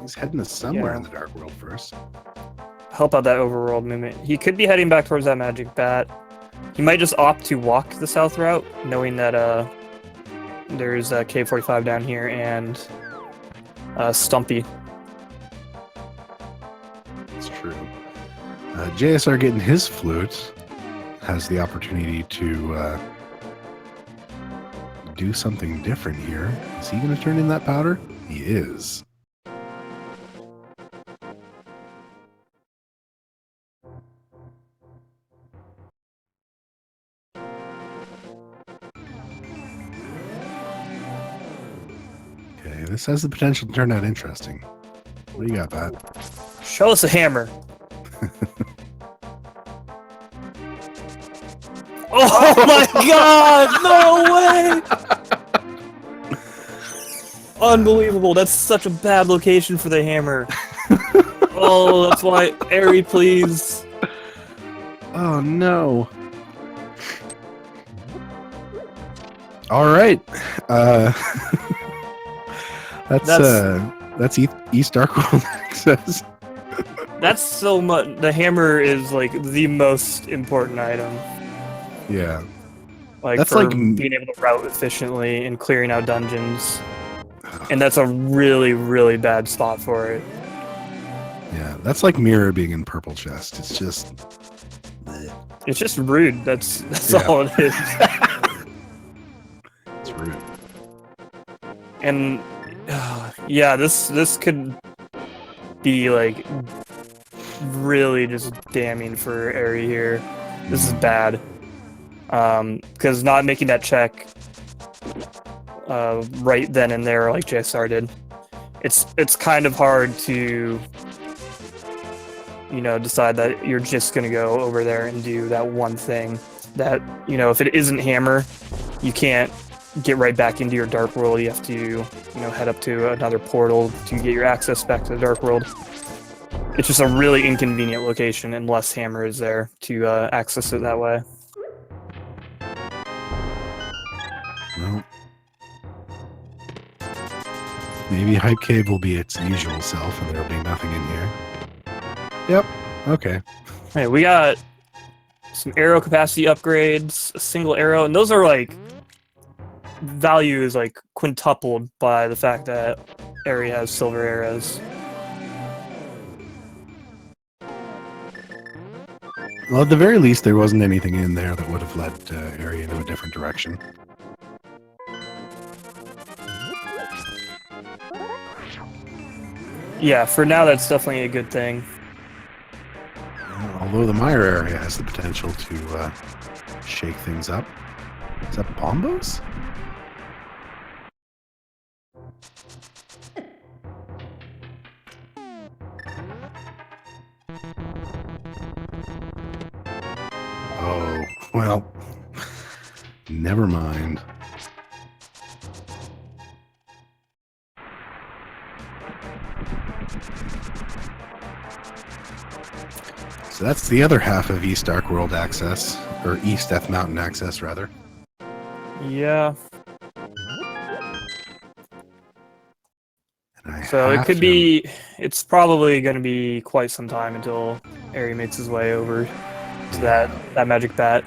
He's heading to somewhere in the Dark World first. Help out that overworld movement. He could be heading back towards that magic bat. He might just opt to walk the south route, knowing that there's K45 down here and Stumpy. That's true. JSR getting his flute has the opportunity to do something different here. Is he going to turn in that powder? He is. Okay, this has the potential to turn out interesting. What do you got, Pat? Show us a hammer. Oh my god! No way! Unbelievable. That's such a bad location for the hammer. Oh, that's why. Eri, please. Oh no. All right. That's East Dark World access. That's so much. The hammer is like the most important item. Yeah. Like that's for like being able to route efficiently and clearing out dungeons. And that's a really, really bad spot for it. Yeah, that's like Mirror being in purple chest. It's just It's just rude. That's all it is. It's rude. And yeah, this could be like really just damning for Eri here. This is bad. Because not making that check right then and there like JSR did, it's kind of hard to, you know, decide that you're just gonna go over there and do that one thing that, you know, if it isn't hammer, you can't get right back into your Dark World. You have to, you know, head up to another portal to get your access back to the Dark World. It's just a really inconvenient location unless hammer is there to access it that way. Well, maybe Hype Cave will be its usual self and there'll be nothing in here. Yep. Okay. Hey, we got some arrow capacity upgrades, a single arrow, and those are like value is like quintupled by the fact that Eri has silver arrows. Well, at the very least, there wasn't anything in there that would have led Eri into a different direction. Yeah, for now that's definitely a good thing. Although the Mire area has the potential to shake things up. Is that Bombos? Oh, well, never mind. So that's the other half of East Dark World access, or East Death Mountain access, rather. Yeah. And So it could be. It's probably going to be quite some time until Eri makes his way over to that magic bat.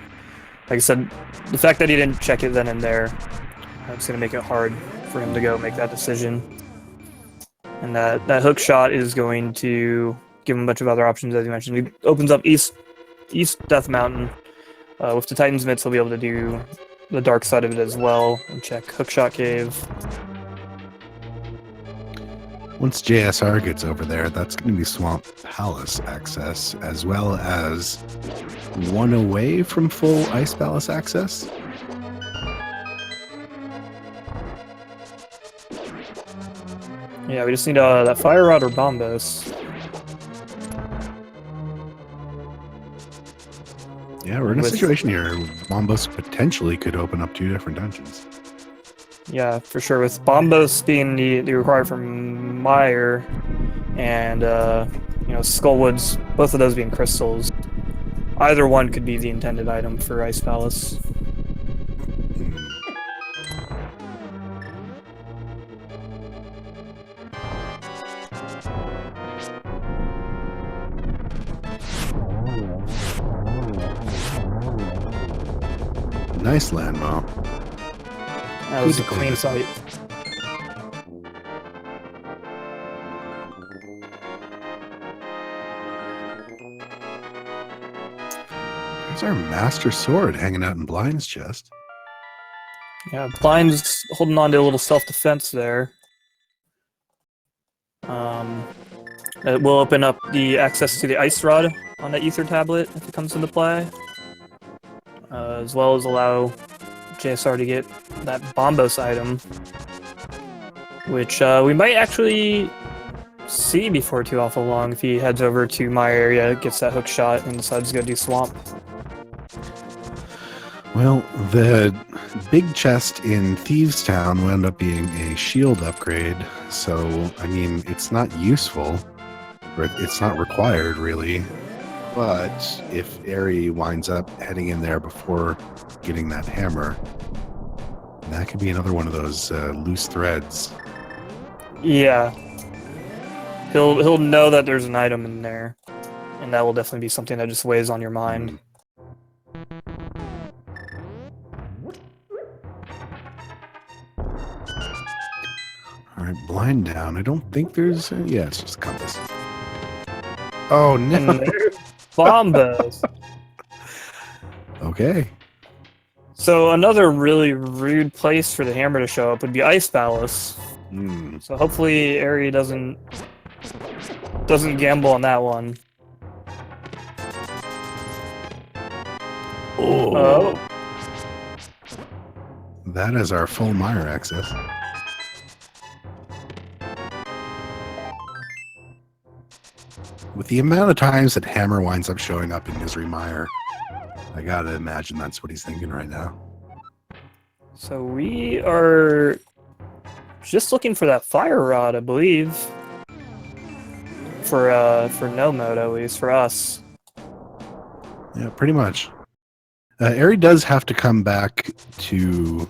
Like I said, the fact that he didn't check it then and there, it's going to make it hard for him to go make that decision. And that hook shot is going to give him a bunch of other options, as you mentioned. He opens up East Death Mountain. With the Titan's Mitts, he'll be able to do the dark side of it as well and check Hookshot Cave. Once JSR gets over there, that's going to be Swamp Palace access, as well as one away from full Ice Palace access. Yeah, we just need that Fire Rod or Bombos. Yeah, we're in a situation here. Bombos potentially could open up 2 different dungeons. Yeah, for sure. With Bombos being the required from Meyer and Skullwoods, both of those being crystals, either one could be the intended item for Ice Palace. Nice landmark. That was a clean sight. There's our Master Sword hanging out in Blind's chest. Yeah, Blind's holding on to a little self-defense there. It will open up the access to the Ice Rod on the Ether tablet if it comes into play. As well as allow JSR to get that Bombos item, which we might actually see before too awful long if he heads over to my area, gets that hook shot, and decides to go do Swamp. Well, the big chest in Thieves Town will end up being a shield upgrade, so, I mean, it's not useful, or it's not required, really. But if Eri winds up heading in there before getting that hammer, that could be another one of those loose threads. Yeah. He'll know that there's an item in there, and that will definitely be something that just weighs on your mind. Alright, Blind down. I don't think there's... yeah, it's just a compass. Oh, no! Bombos! Okay. So another really rude place for the hammer to show up would be Ice Palace. So hopefully Eri doesn't gamble on that one. Oh. That is our full Mire access. With the amount of times that Hammer winds up showing up in Misery Mire, I gotta imagine that's what he's thinking right now. So we are just looking for that Fire Rod, I believe. For no mode, at least, for us. Yeah, pretty much. Eri does have to come back to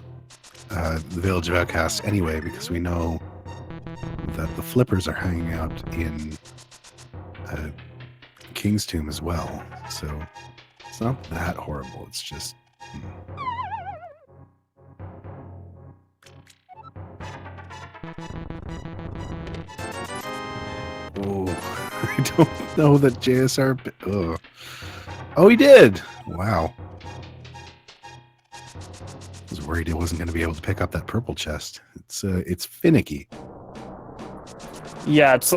the Village of Outcasts anyway, because we know that the Flippers are hanging out in King's Tomb as well. So it's not that horrible. It's just... Oh, I don't know that JSR... Ugh. Oh, he did! Wow. I was worried he wasn't going to be able to pick up that purple chest. It's finicky. Yeah, it's...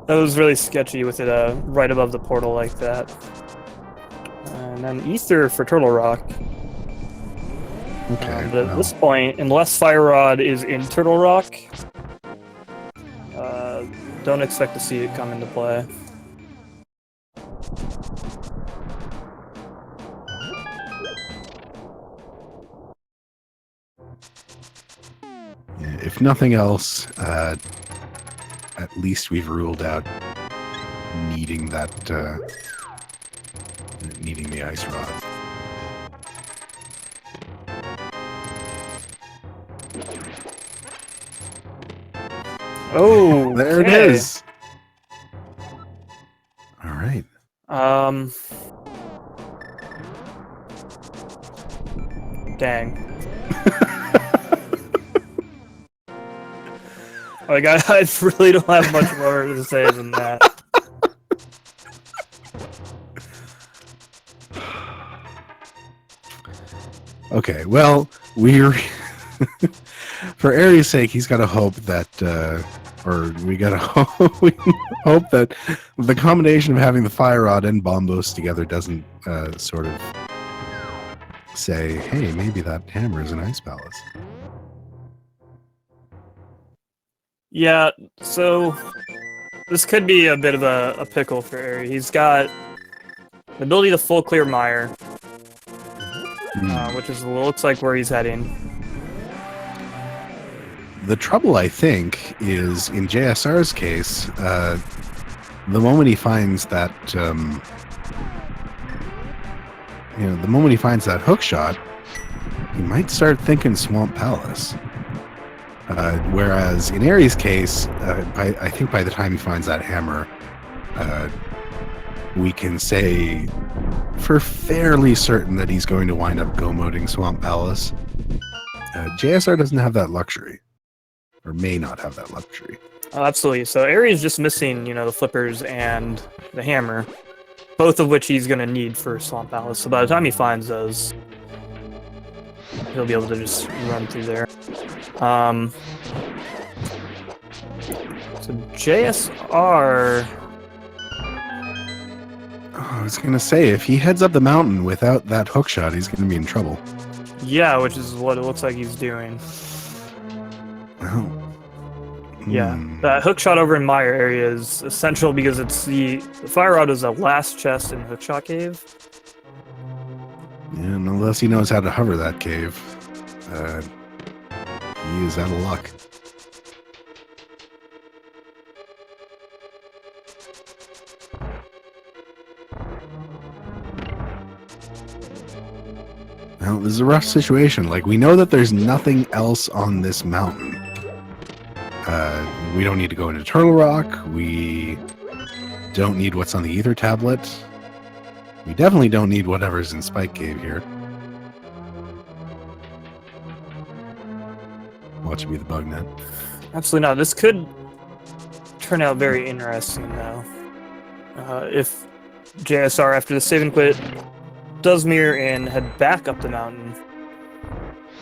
that was really sketchy with it right above the portal like that. And then Ether for Turtle Rock. Okay. But at this point, unless Fire Rod is in Turtle Rock, don't expect to see it come into play. If nothing else, at least we've ruled out needing that, needing the ice rod. Oh, There it is. All right. Dang. Like, I really don't have much more to say than that. Okay, well, we're for Aries' sake, he's got to hope that, or we got to hope that the combination of having the fire rod and bombos together doesn't sort of say, hey, maybe that hammer is an ice palace. Yeah, so this could be a bit of a pickle for Aries. He's got the ability to full clear Mire, which is looks like where he's heading. The trouble, I think, is in JSR's case, the moment he finds that, the moment he finds that hook shot, he might start thinking Swamp Palace. Whereas in Aries' case, I think by the time he finds that hammer, we can say for fairly certain that he's going to wind up go-moding Swamp Palace. JSR doesn't have that luxury. Or may not have that luxury. Oh, absolutely. So Aries is just missing, the flippers and the hammer, both of which he's going to need for Swamp Palace. So by the time he finds those, he'll be able to just run through there. So JSR... Oh, I was going to say, if he heads up the mountain without that hook shot, he's going to be in trouble. Yeah, which is what it looks like he's doing. Oh. Yeah, that hook shot over in Mire area is essential because it's the fire rod is the last chest in Hookshot Cave. Yeah, and unless he knows how to hover that cave, he is out of luck. Well, this is a rough situation. Like, we know that there's nothing else on this mountain. We don't need to go into Turtle Rock. We don't need what's on the Ether Tablet. We definitely don't need whatever's in Spike Cave here. Watch it be the bug net. Absolutely not. This could turn out very interesting, though. If JSR, after the save and quit, does mirror and head back up the mountain,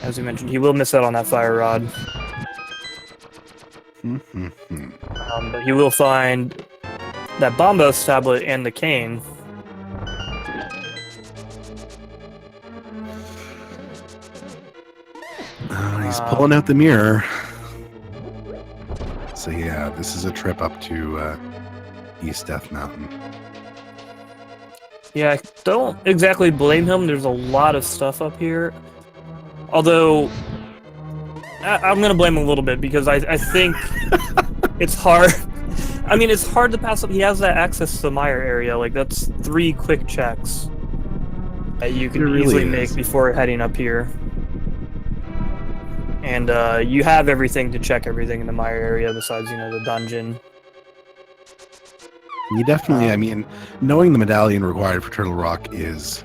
as we mentioned, he will miss out on that fire rod. But he will find that Bombos tablet and the cane. He's pulling out the mirror. So yeah, this is a trip up to East Death Mountain. Yeah, I don't exactly blame him. There's a lot of stuff up here. Although, I'm going to blame him a little bit because I think it's hard. I mean, it's hard to pass up. He has that access to the Mire area. Like, that's 3 quick checks that you can easily make before heading up here. And you have everything to check everything in the Mire area besides, the dungeon. You definitely, I mean, knowing the medallion required for Turtle Rock is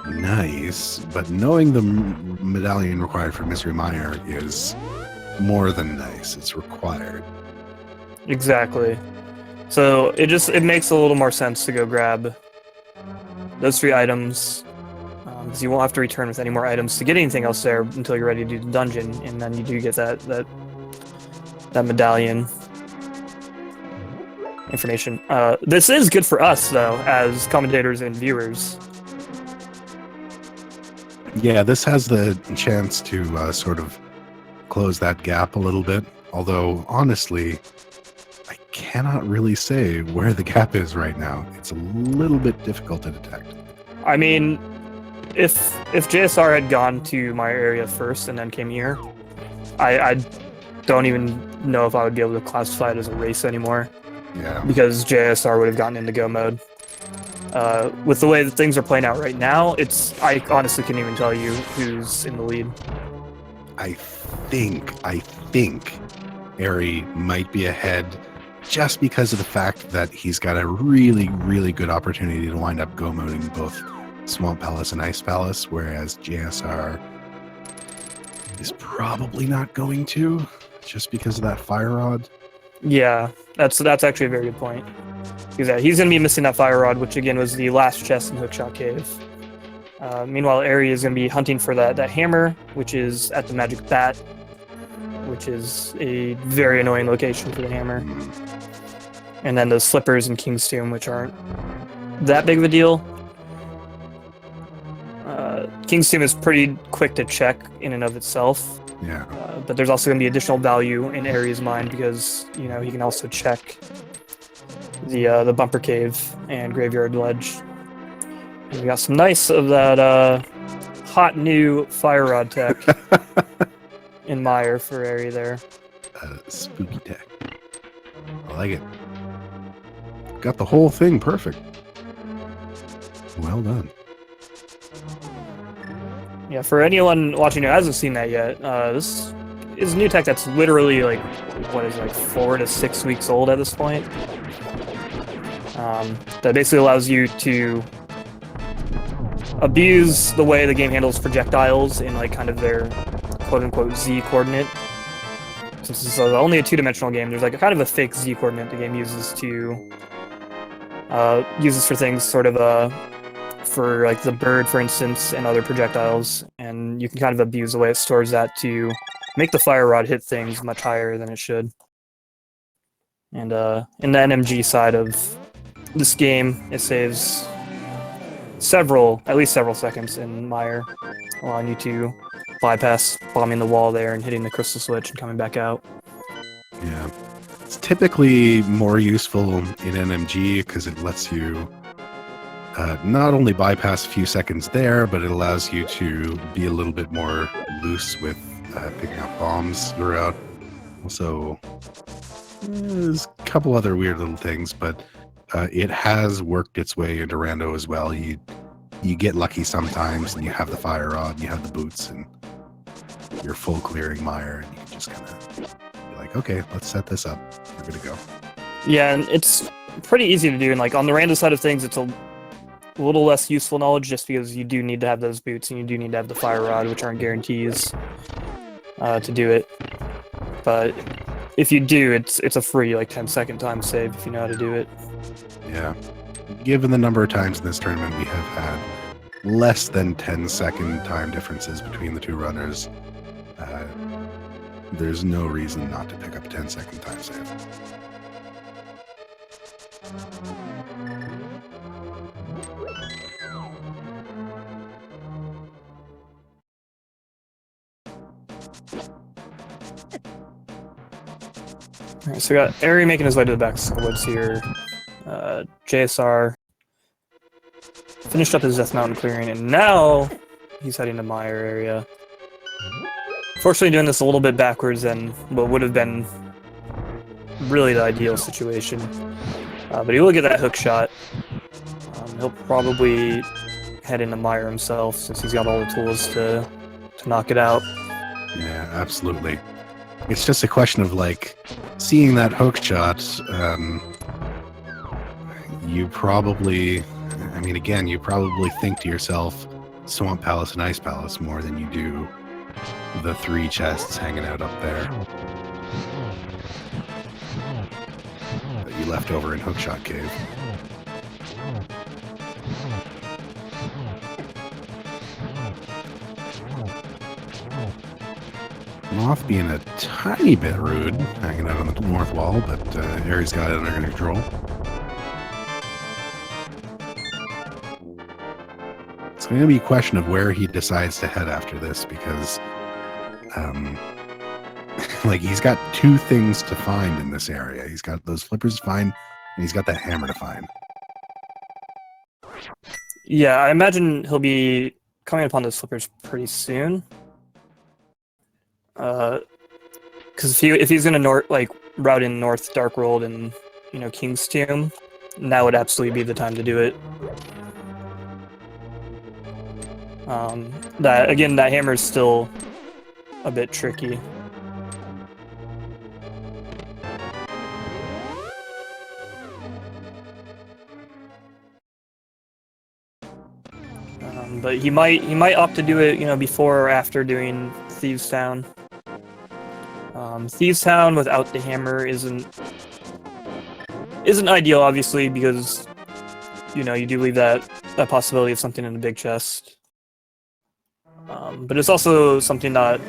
nice, but knowing the medallion required for Mystery Mire is more than nice. It's required. Exactly. So it makes a little more sense to go grab those 3 items, because you won't have to return with any more items to get anything else there until you're ready to do the dungeon, and then you do get that medallion information. This is good for us, though, as commentators and viewers. Yeah, this has the chance to sort of close that gap a little bit. Although, honestly, I cannot really say where the gap is right now. It's a little bit difficult to detect. I mean, if JSR had gone to my area first and then came here, I don't even know if I would be able to classify it as a race anymore. Yeah. because JSR would have gotten into go mode. With the way that things are playing out right now, I honestly couldn't even tell you who's in the lead. I think Eri might be ahead just because of the fact that he's got a really, really good opportunity to wind up go-moding both Swamp Palace and Ice Palace, whereas JSR is probably not going to, just because of that Fire Rod. Yeah, that's actually a very good point. Because he's going to be missing that Fire Rod, which again was the last chest in Hookshot Cave. Meanwhile, Eri is going to be hunting for that hammer, which is at the Magic Bat, which is a very annoying location for the hammer. And then the slippers in King's Tomb, which aren't that big of a deal. King's Tomb is pretty quick to check in and of itself. Yeah. But there's also going to be additional value in Eri's mind because, you know, he can also check the Bumper Cave and Graveyard Ledge. And we got some nice of that hot new Fire Rod tech in Mire for Eri there. Spooky tech. I like it. Got the whole thing perfect. Well done. Yeah, for anyone watching who hasn't seen that yet, this is new tech that's literally like, what is it, like 4 to 6 weeks old at this point. That basically allows you to abuse the way the game handles projectiles in like kind of their quote-unquote Z coordinate. Since this is only a 2-dimensional game, there's like a kind of a fake Z coordinate the game uses for things sort of for like the bird, for instance, and other projectiles, and you can kind of abuse the way it stores that to make the Fire Rod hit things much higher than it should. And in the NMG side of this game, it saves at least several seconds in Mire, allowing you to bypass bombing the wall there and hitting the crystal switch and coming back out. Yeah. It's typically more useful in NMG because it lets you not only bypass a few seconds there, but it allows you to be a little bit more loose with picking up bombs throughout. Also, there's a couple other weird little things, but it has worked its way into Rando as well. You get lucky sometimes, and you have the Fire Rod, and you have the boots, and you're full clearing Mire, and you can just kind of be like, okay, let's set this up. We're good to go. Yeah, and it's pretty easy to do, and like on the Rando side of things, it's a little less useful knowledge just because you do need to have those boots and you do need to have the Fire Rod, which aren't guarantees to do it. But if you do, it's a free like 10-second time save if you know how to do it. Yeah. Given the number of times in this tournament we have had less than 10-second time differences between the two runners, there's no reason not to pick up a 10-second time save. Alright, so we got Eri making his way to the back of the woods here. JSR finished up his Death Mountain clearing, and now he's heading to Mire area. Fortunately, doing this a little bit backwards than what would have been really the ideal situation. But he will get that hook shot. He'll probably head into Mire himself since he's got all the tools to knock it out. Yeah, absolutely. It's just a question of like seeing that hook shot. You probably think to yourself Swamp Palace and Ice Palace more than you do the 3 chests hanging out up there that you left over in Hookshot Cave. Moth being a tiny bit rude, hanging out on the north wall, but Eri's got it under control. It's going to be a question of where he decides to head after this, because like he's got 2 things to find in this area. He's got those flippers to find, and he's got that hammer to find. Yeah, I imagine he'll be coming upon those flippers pretty soon. Because if he's gonna route in North Dark World and King's Tomb, now would absolutely be the time to do it. That hammer is still a bit tricky. But he might opt to do it, before or after doing Thieves Town. Thieves Town without the hammer isn't ideal, obviously, because you do leave that possibility of something in the big chest. But it's also something that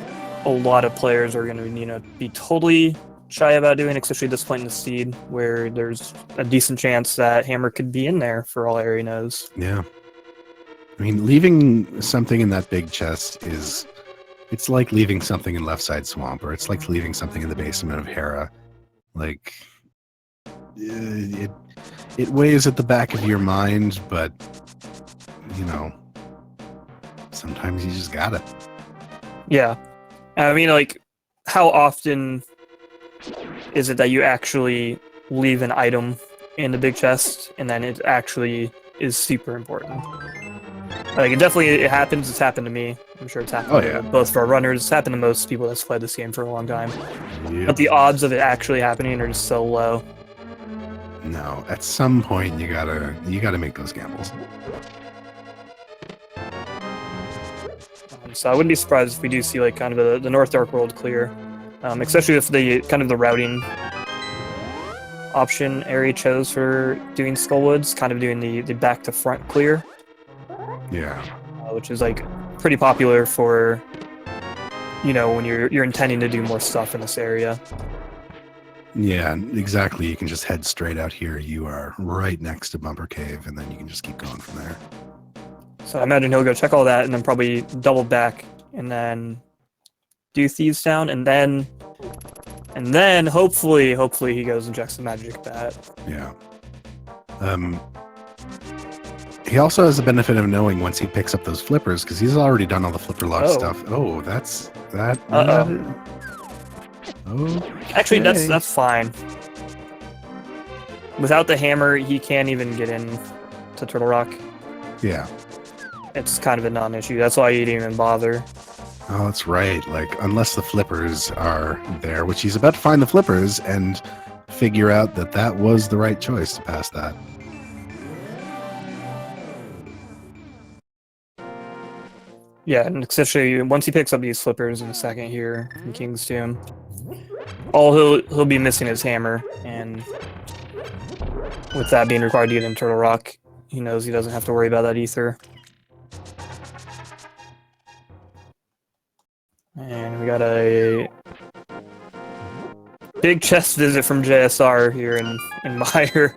a lot of players are going to be totally shy about doing, especially at this point in the seed, where there's a decent chance that hammer could be in there for all Eri knows. Yeah. I mean, leaving something in that big chest it's like leaving something in Left Side Swamp, or it's like leaving something in the basement of Hera. Like, it weighs at the back of your mind, but, sometimes you just gotta. Yeah. I mean, like, how often is it that you actually leave an item in the big chest, and then it actually is super important? Like, it happens. It's happened to me. I'm sure it's happened to both for our runners. It's happened to most people that's played this game for a long time. Yep. But the odds of it actually happening are just so low. No, at some point you gotta make those gambles. So I wouldn't be surprised if we do see like kind of the North Dark World clear, especially if the kind of the routing option Eri chose for doing Skullwoods, kind of doing the back to front clear. Yeah. Which is like pretty popular for when you're intending to do more stuff in this area. Yeah, exactly. You can just head straight out here. You are right next to Bumper Cave, and then you can just keep going from there. So I imagine he'll go check all that and then probably double back and then do Thieves Town, and then hopefully he goes and checks the magic bat. Yeah. He also has the benefit of knowing once he picks up those flippers, because he's already done all the flipper lock stuff. Oh, that's that. Okay. Actually, that's fine. Without the hammer, he can't even get in to Turtle Rock. Yeah. It's kind of a non-issue. That's why he didn't even bother. Oh, that's right. Like, unless the flippers are there, which he's about to find the flippers and figure out that was the right choice to pass that. Yeah, and especially once he picks up these flippers in a second here from King's Tomb, all he'll be missing is hammer, and with that being required to get in Turtle Rock, he knows he doesn't have to worry about that ether. And we got a big chest visit from JSR here in Meyer.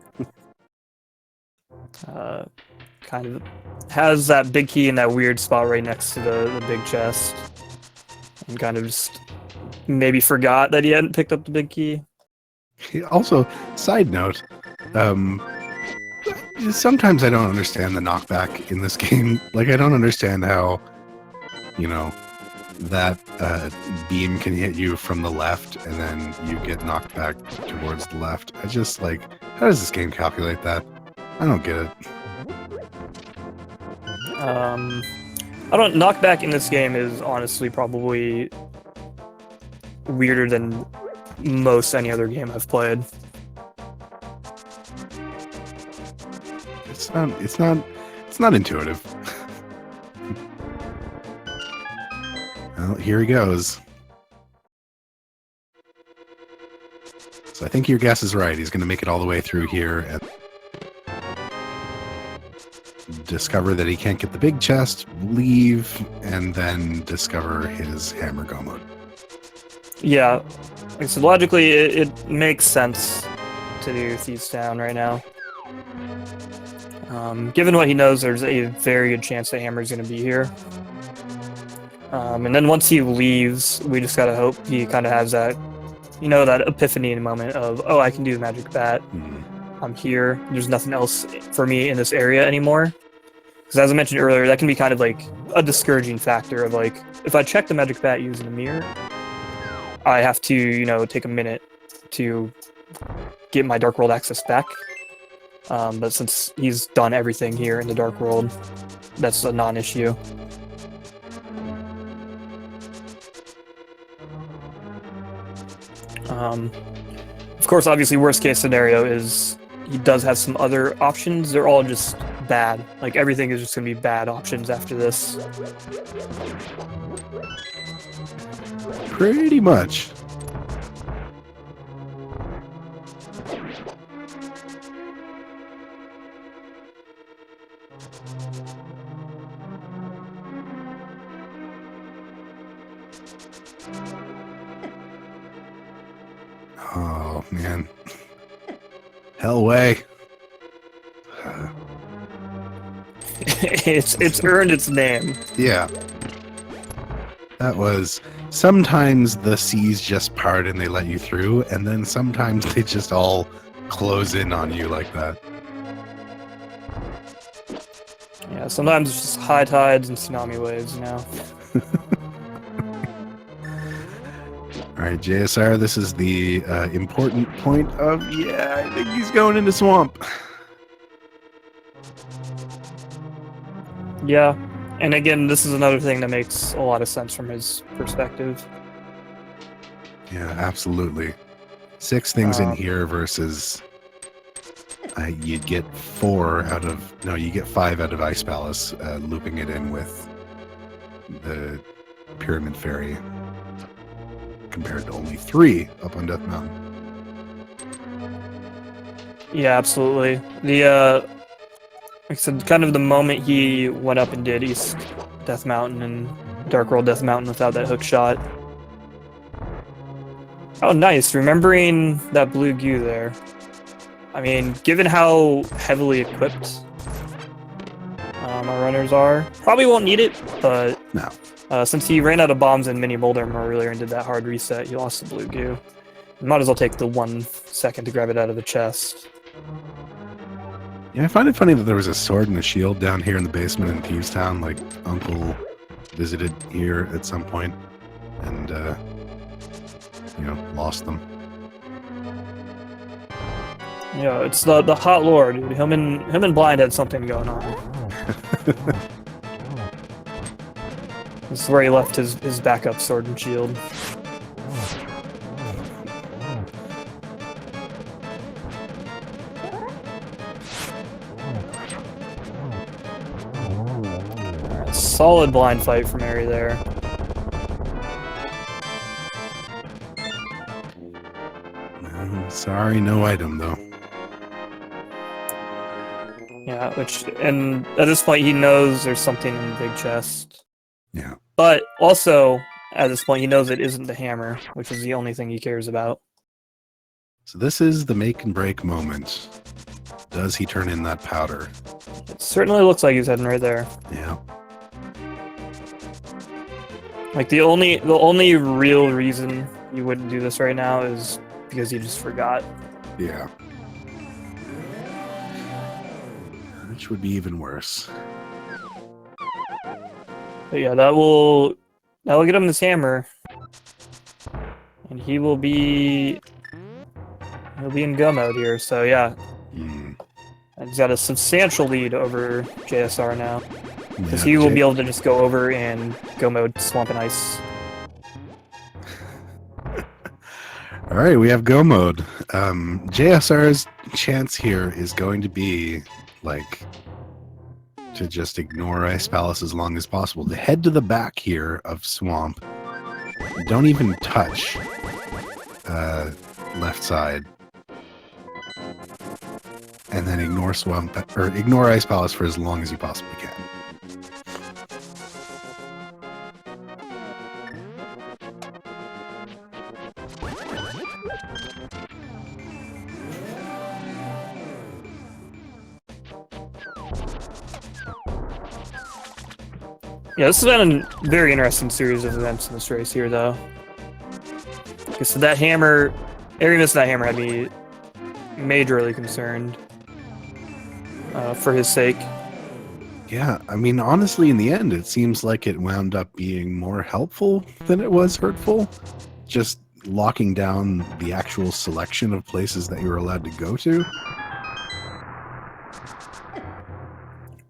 Kind of has that big key in that weird spot right next to the big chest. And kind of just maybe forgot that he hadn't picked up the big key. Also, side note, sometimes I don't understand the knockback in this game. Like, I don't understand how, that beam can hit you from the left and then you get knocked back towards the left. I just, like, how does this game calculate that? I don't get it. Knockback in this game is honestly probably weirder than most any other game I've played. It's not intuitive. Well, here he goes. So I think your guess is right. He's going to make it all the way through here and discover that he can't get the big chest, leave, and then discover his hammer go mode. Yeah, so logically it makes sense to do Thieves Town right now. Given what he knows, there's a very good chance that hammer's going to be here. And then once he leaves, we just gotta hope he kind of has that, that epiphany moment of, oh, I can do the magic bat. I'm here. There's nothing else for me in this area anymore. Because as I mentioned earlier, that can be kind of like a discouraging factor of like, if I check the magic bat using a mirror, I have to, take a minute to get my Dark World access back. But since he's done everything here in the Dark World, that's a non-issue. Of course, obviously, worst case scenario is he does have some other options. They're all just bad. Like, everything is just going to be bad options after this. Pretty much. Oh, man. Hellway. It's earned its name. Yeah. That was... Sometimes the seas just part and they let you through, and then sometimes they just all close in on you like that. Yeah, sometimes it's just high tides and tsunami waves, you know? Alright, JSR, this is the important point of... Yeah, I think he's going into swamp. Yeah, and again, this is another thing that makes a lot of sense from his perspective. Yeah, absolutely. 6 things in here versus... you'd get 4 out of... No, you get 5 out of Ice Palace, looping it in with the Pyramid Fairy, compared to only 3 up on Death Mountain. Yeah, absolutely. The, like I said, kind of the moment he went up and did East Death Mountain and Dark World Death Mountain without that hook shot. Oh, nice. Remembering that blue goo there. I mean, given how heavily equipped our runners are, probably won't need it, but no. Since he ran out of bombs in Mini Boulder earlier and did that hard reset, he lost the blue goo. You might as well take the 1 second to grab it out of the chest. Yeah, I find it funny that there was a sword and a shield down here in the basement in Thieves Town. Like, Uncle visited here at some point and, you know, lost them. Yeah, it's the hot lore, dude. Him and Blind had something going on. This is where he left his backup sword and shield. Alright, solid blind fight from Eri there. Sorry, no item, though. Yeah, and at this point he knows there's something in the big chest. Yeah. But also, at this point, he knows it isn't the hammer, which is the only thing he cares about. So this is the make and break moment. Does he turn in that powder? It certainly looks like he's heading right there. Yeah. Like, the only real reason you wouldn't do this right now is because you just forgot. Yeah. Which would be even worse. But yeah, that'll get him this hammer, and he'll be in go mode here. So yeah, he's got a substantial lead over JSR now, because he will be able to just go over and go mode Swamp and Ice. All right, we have go mode. JSR's chance here is going to be like to just ignore Ice Palace as long as possible. To head to the back here of Swamp. Don't even touch left side. And then ignore Swamp or ignore Ice Palace for as long as you possibly can. Yeah, this has been a very interesting series of events in this race here, though. Okay, so that hammer, Eri missing that hammer had me majorly concerned for his sake. Yeah, I mean, honestly, in the end, it seems like it wound up being more helpful than it was hurtful. Just locking down the actual selection of places that you were allowed to go to.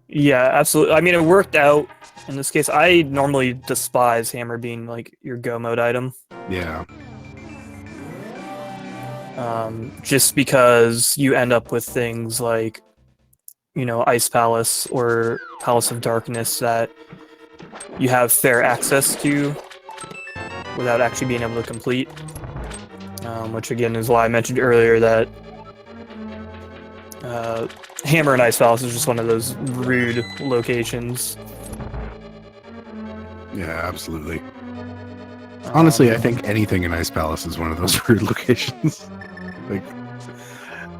Yeah, absolutely. I mean, it worked out in this case. I normally despise hammer being like your go mode item. Yeah. Just because you end up with things like, you know, Ice Palace or Palace of Darkness that you have fair access to without actually being able to complete. Which again is why I mentioned earlier that Hammer and Ice Palace is just one of those rude locations. Yeah, absolutely. Honestly, I think anything in Ice Palace is one of those weird locations. Like,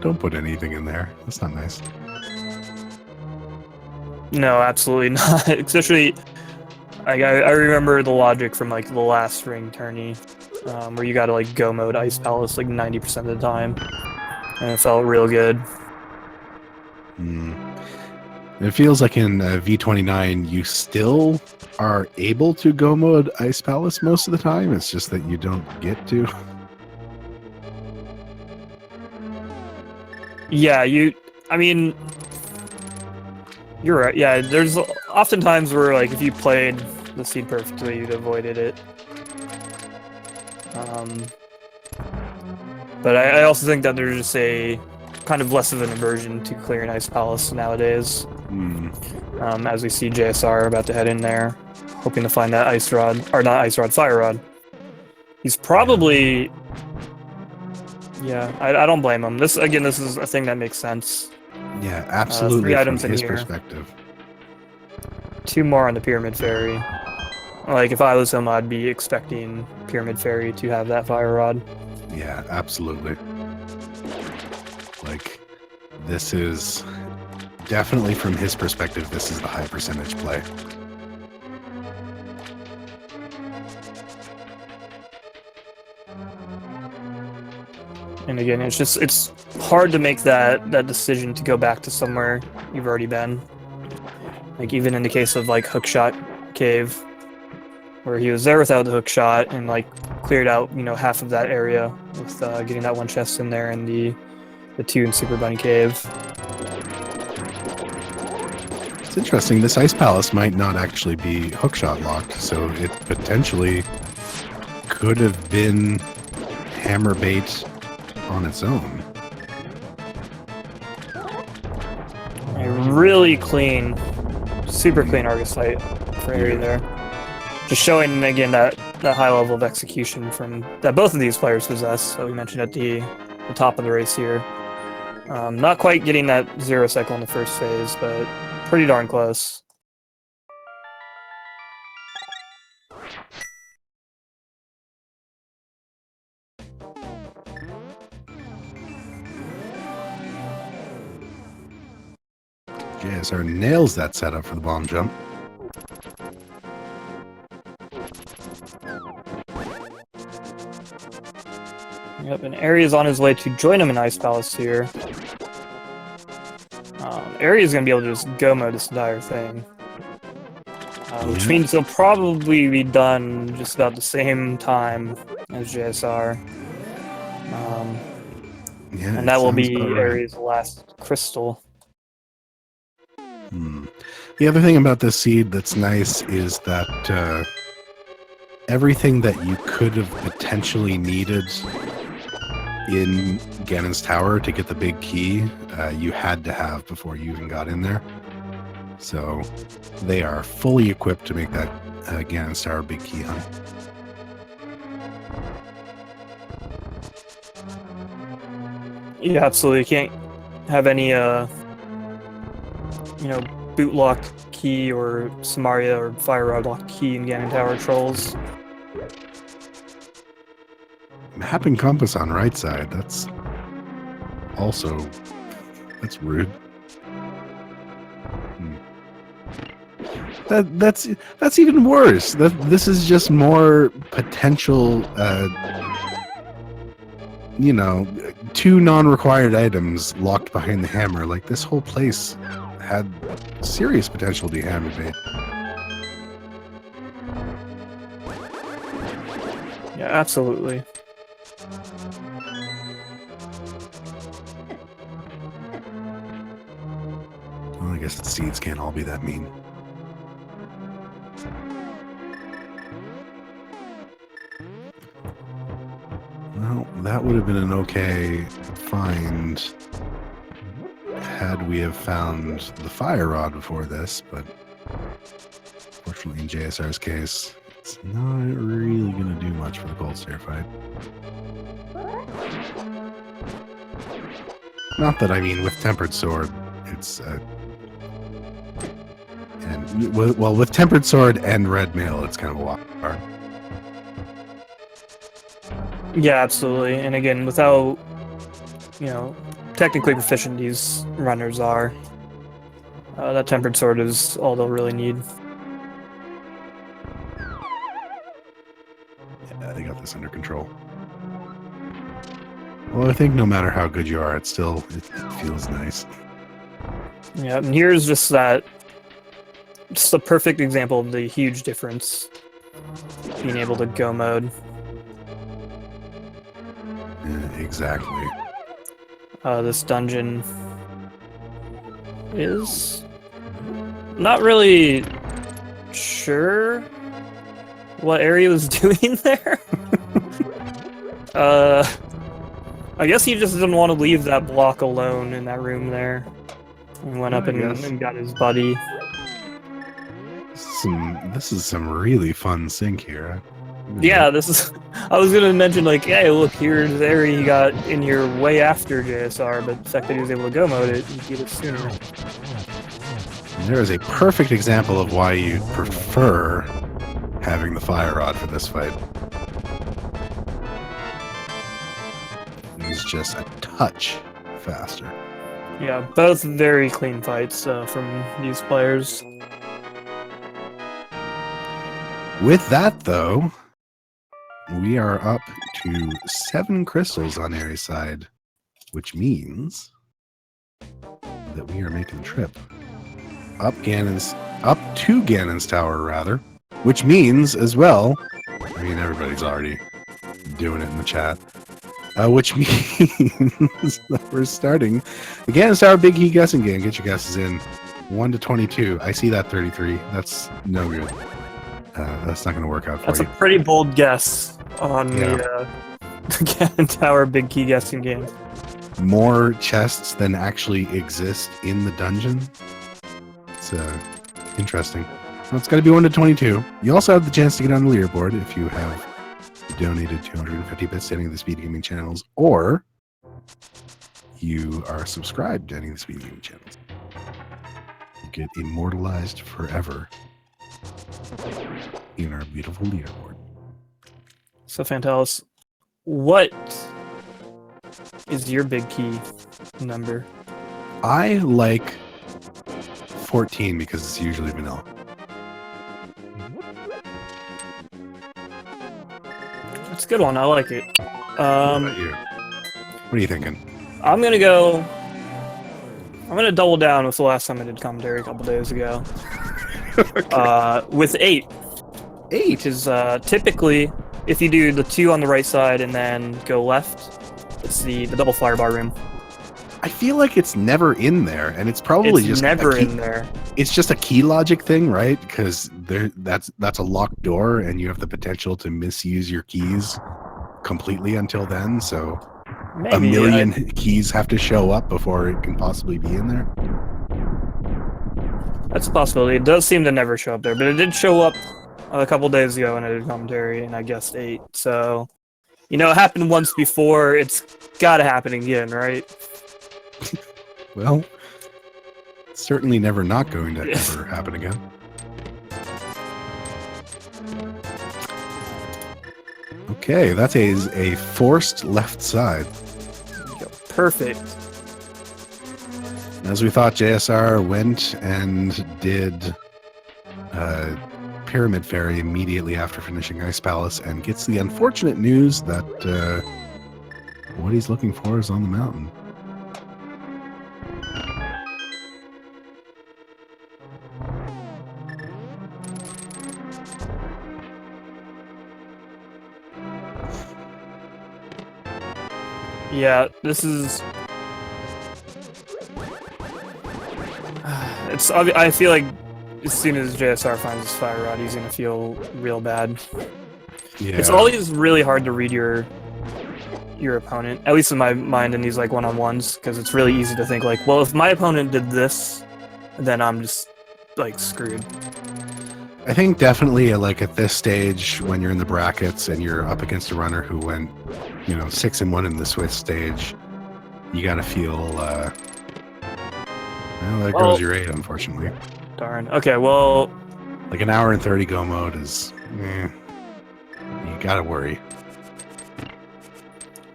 don't put anything in there. That's not nice. No, absolutely not. Especially, I remember the logic from like the last ring tourney, where you gotta like go mode Ice Palace like 90% of the time, and it felt real good. It feels like in V29 you still are able to go mode Ice Palace most of the time. It's just that you don't get to. Yeah, I mean, you're right. Yeah, there's often times where like if you played the seed perfectly, you'd avoided it. But I also think that there's just a kind of less of an aversion to clearing Ice Palace nowadays. As we see JSR about to head in there, hoping to find that Ice Rod, or not Ice Rod, Fire Rod. He's probably... Yeah, I don't blame him. This is a thing that makes sense. Yeah, absolutely. 3 items from in his here. perspective. 2 more on the Pyramid Fairy. Like, if I was him, I'd be expecting Pyramid Fairy to have that Fire Rod. Yeah, absolutely. Like, this is definitely from his perspective, this is the high percentage play. And again, it's hard to make that decision to go back to somewhere you've already been. Like, even in the case of like Hookshot Cave, where he was there without the hook shot and like cleared out, you know, half of that area with getting that 1 chest in there and the 2 in Super Bunny Cave. It's interesting. This Ice Palace might not actually be hookshot locked, so it potentially could have been hammer bait on its own. A really clean, super clean Argus sight for Eri there. Just showing again that high level of execution from that both of these players possess. So we mentioned at the top of the race here. Not quite getting that 0 cycle in the first phase, but pretty darn close. JSR nails that setup for the bomb jump. Yep, and Eri is on his way to join him in Ice Palace here. Eri is going to be able to just go mode this entire thing. Which means he'll probably be done just about the same time as JSR. Yeah, and that will be right. Eri's last crystal. The other thing about this seed that's nice is that everything that you could have potentially needed in Ganon's Tower to get the big key, you had to have before you even got in there. So they are fully equipped to make that Ganon's Tower big key hunt. Yeah, absolutely. You can't have any, boot locked key or Samaria or Fire Rod locked key in Ganon Tower trolls. Map and compass on right side. That's rude. That's even worse. This is just more potential. 2 non-required items locked behind the hammer. Like, this whole place had serious potential to be hammer bait. Yeah, absolutely. guess the seeds can't all be that mean. Well, that would have been an okay find had we have found the fire rod before this, but fortunately in JSR's case, it's not really going to do much for the Cold Stare fight. Not that I mean with Tempered Sword, it's and well, with Tempered Sword and Red Mail, it's kind of a lot hard. Yeah, absolutely. And again, with how, you know, technically proficient these runners are, that Tempered Sword is all they'll really need. Yeah, they got this under control. Well, I think no matter how good you are, it feels nice. Yeah, and here's just a perfect example of the huge difference being able to go mode. Yeah, exactly. This dungeon is not really sure what area was doing there. I guess he just didn't want to leave that block alone in that room there. And went up and got his buddy. This is some really fun sync here. Yeah, this is. I was gonna mention like, hey, look, here's the area you got in your way after JSR, but the fact that he was able to go mode it, you get it sooner. There is a perfect example of why you'd prefer having the fire rod for this fight. It's just a touch faster. Yeah, both very clean fights from these players. With that, though, we are up to 7 crystals on Aries' side, which means that we are making the trip up to Ganon's Tower, rather, which means as well, I mean, everybody's already doing it in the chat, which means that we're starting the Ganon's Tower Big Key Guessing Game. Get your guesses in. 1 to 22. I see that 33. That's no good. That's not going to work out for That's you. a pretty bold guess on the Ganon Tower Big Key Guessing Game. More chests than actually exist in the dungeon. It's interesting. Well, it's got to be 1 to 22. You also have the chance to get on the leaderboard if you have donated 250 bits to any of the Speed Gaming channels, or you are subscribed to any of the Speed Gaming channels. You get immortalized forever in our beautiful leaderboard. So, Fantalis, what is your big key number? I like 14 because it's usually vanilla. It's a good one. I like it. What about you? What are you thinking? I'm gonna double down with the last time I did commentary a couple days ago. With 8. 8 which is typically, if you do the 2 on the right side and then go left, it's the double fire bar room. I feel like it's never in there, and it's probably just never in there. It's just a key logic thing, right? Because that's a locked door, and you have the potential to misuse your keys completely until then. So maybe a million keys have to show up before it can possibly be in there. That's a possibility. It does seem to never show up there, but it did show up a couple days ago when I did commentary, and I guessed 8. So, it happened once before. It's got to happen again, right? Well, it's certainly never not going to ever happen again. Okay, that is a forced left side. Perfect. As we thought, JSR went and did Pyramid Fairy immediately after finishing Ice Palace and gets the unfortunate news that what he's looking for is on the mountain. Yeah, this is... I feel like as soon as JSR finds his fire rod, he's gonna feel real bad. Yeah. It's always really hard to read your opponent, at least in my mind in these like one-on-ones, because it's really easy to think like, well, if my opponent did this, then I'm just like screwed. I think definitely like at this stage when you're in the brackets and you're up against a runner who went, 6-1 in the Swiss stage, you gotta feel well, there goes your 8, unfortunately. Darn. Okay, well, Like an hour and 30 go mode is you gotta worry.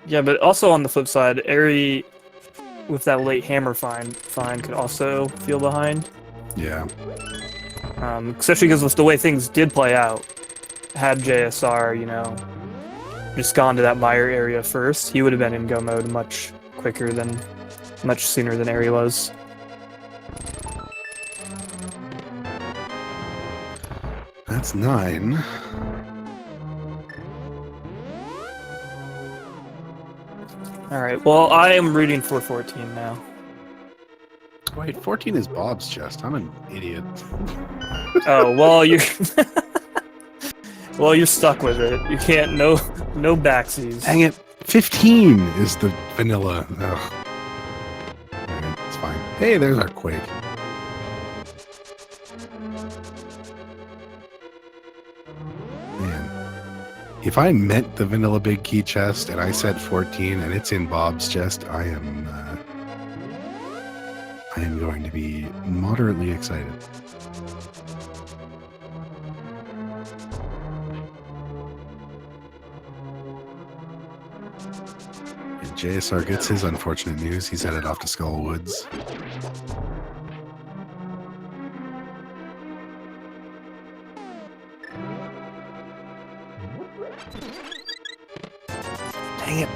yeah, but also on the flip side, Eri with that late hammer find could also feel behind. Yeah. Especially because with the way things did play out, had JSR, just gone to that Meyer area first, he would have been in go mode much sooner than Eri was. That's 9. Alright, well, I am rooting for 14 now. Wait, 14 is Bob's chest. I'm an idiot. Oh, well, you're... well, you're stuck with it. You can't... No backsies. Dang it. 15 is the vanilla. Ugh. Alright, it's fine. Hey, there's our Quake. Man. If I meant the vanilla big key chest and I said 14 and it's in Bob's chest, I am going to be moderately excited. And JSR gets his unfortunate news. He's headed off to Skull Woods. Dang it.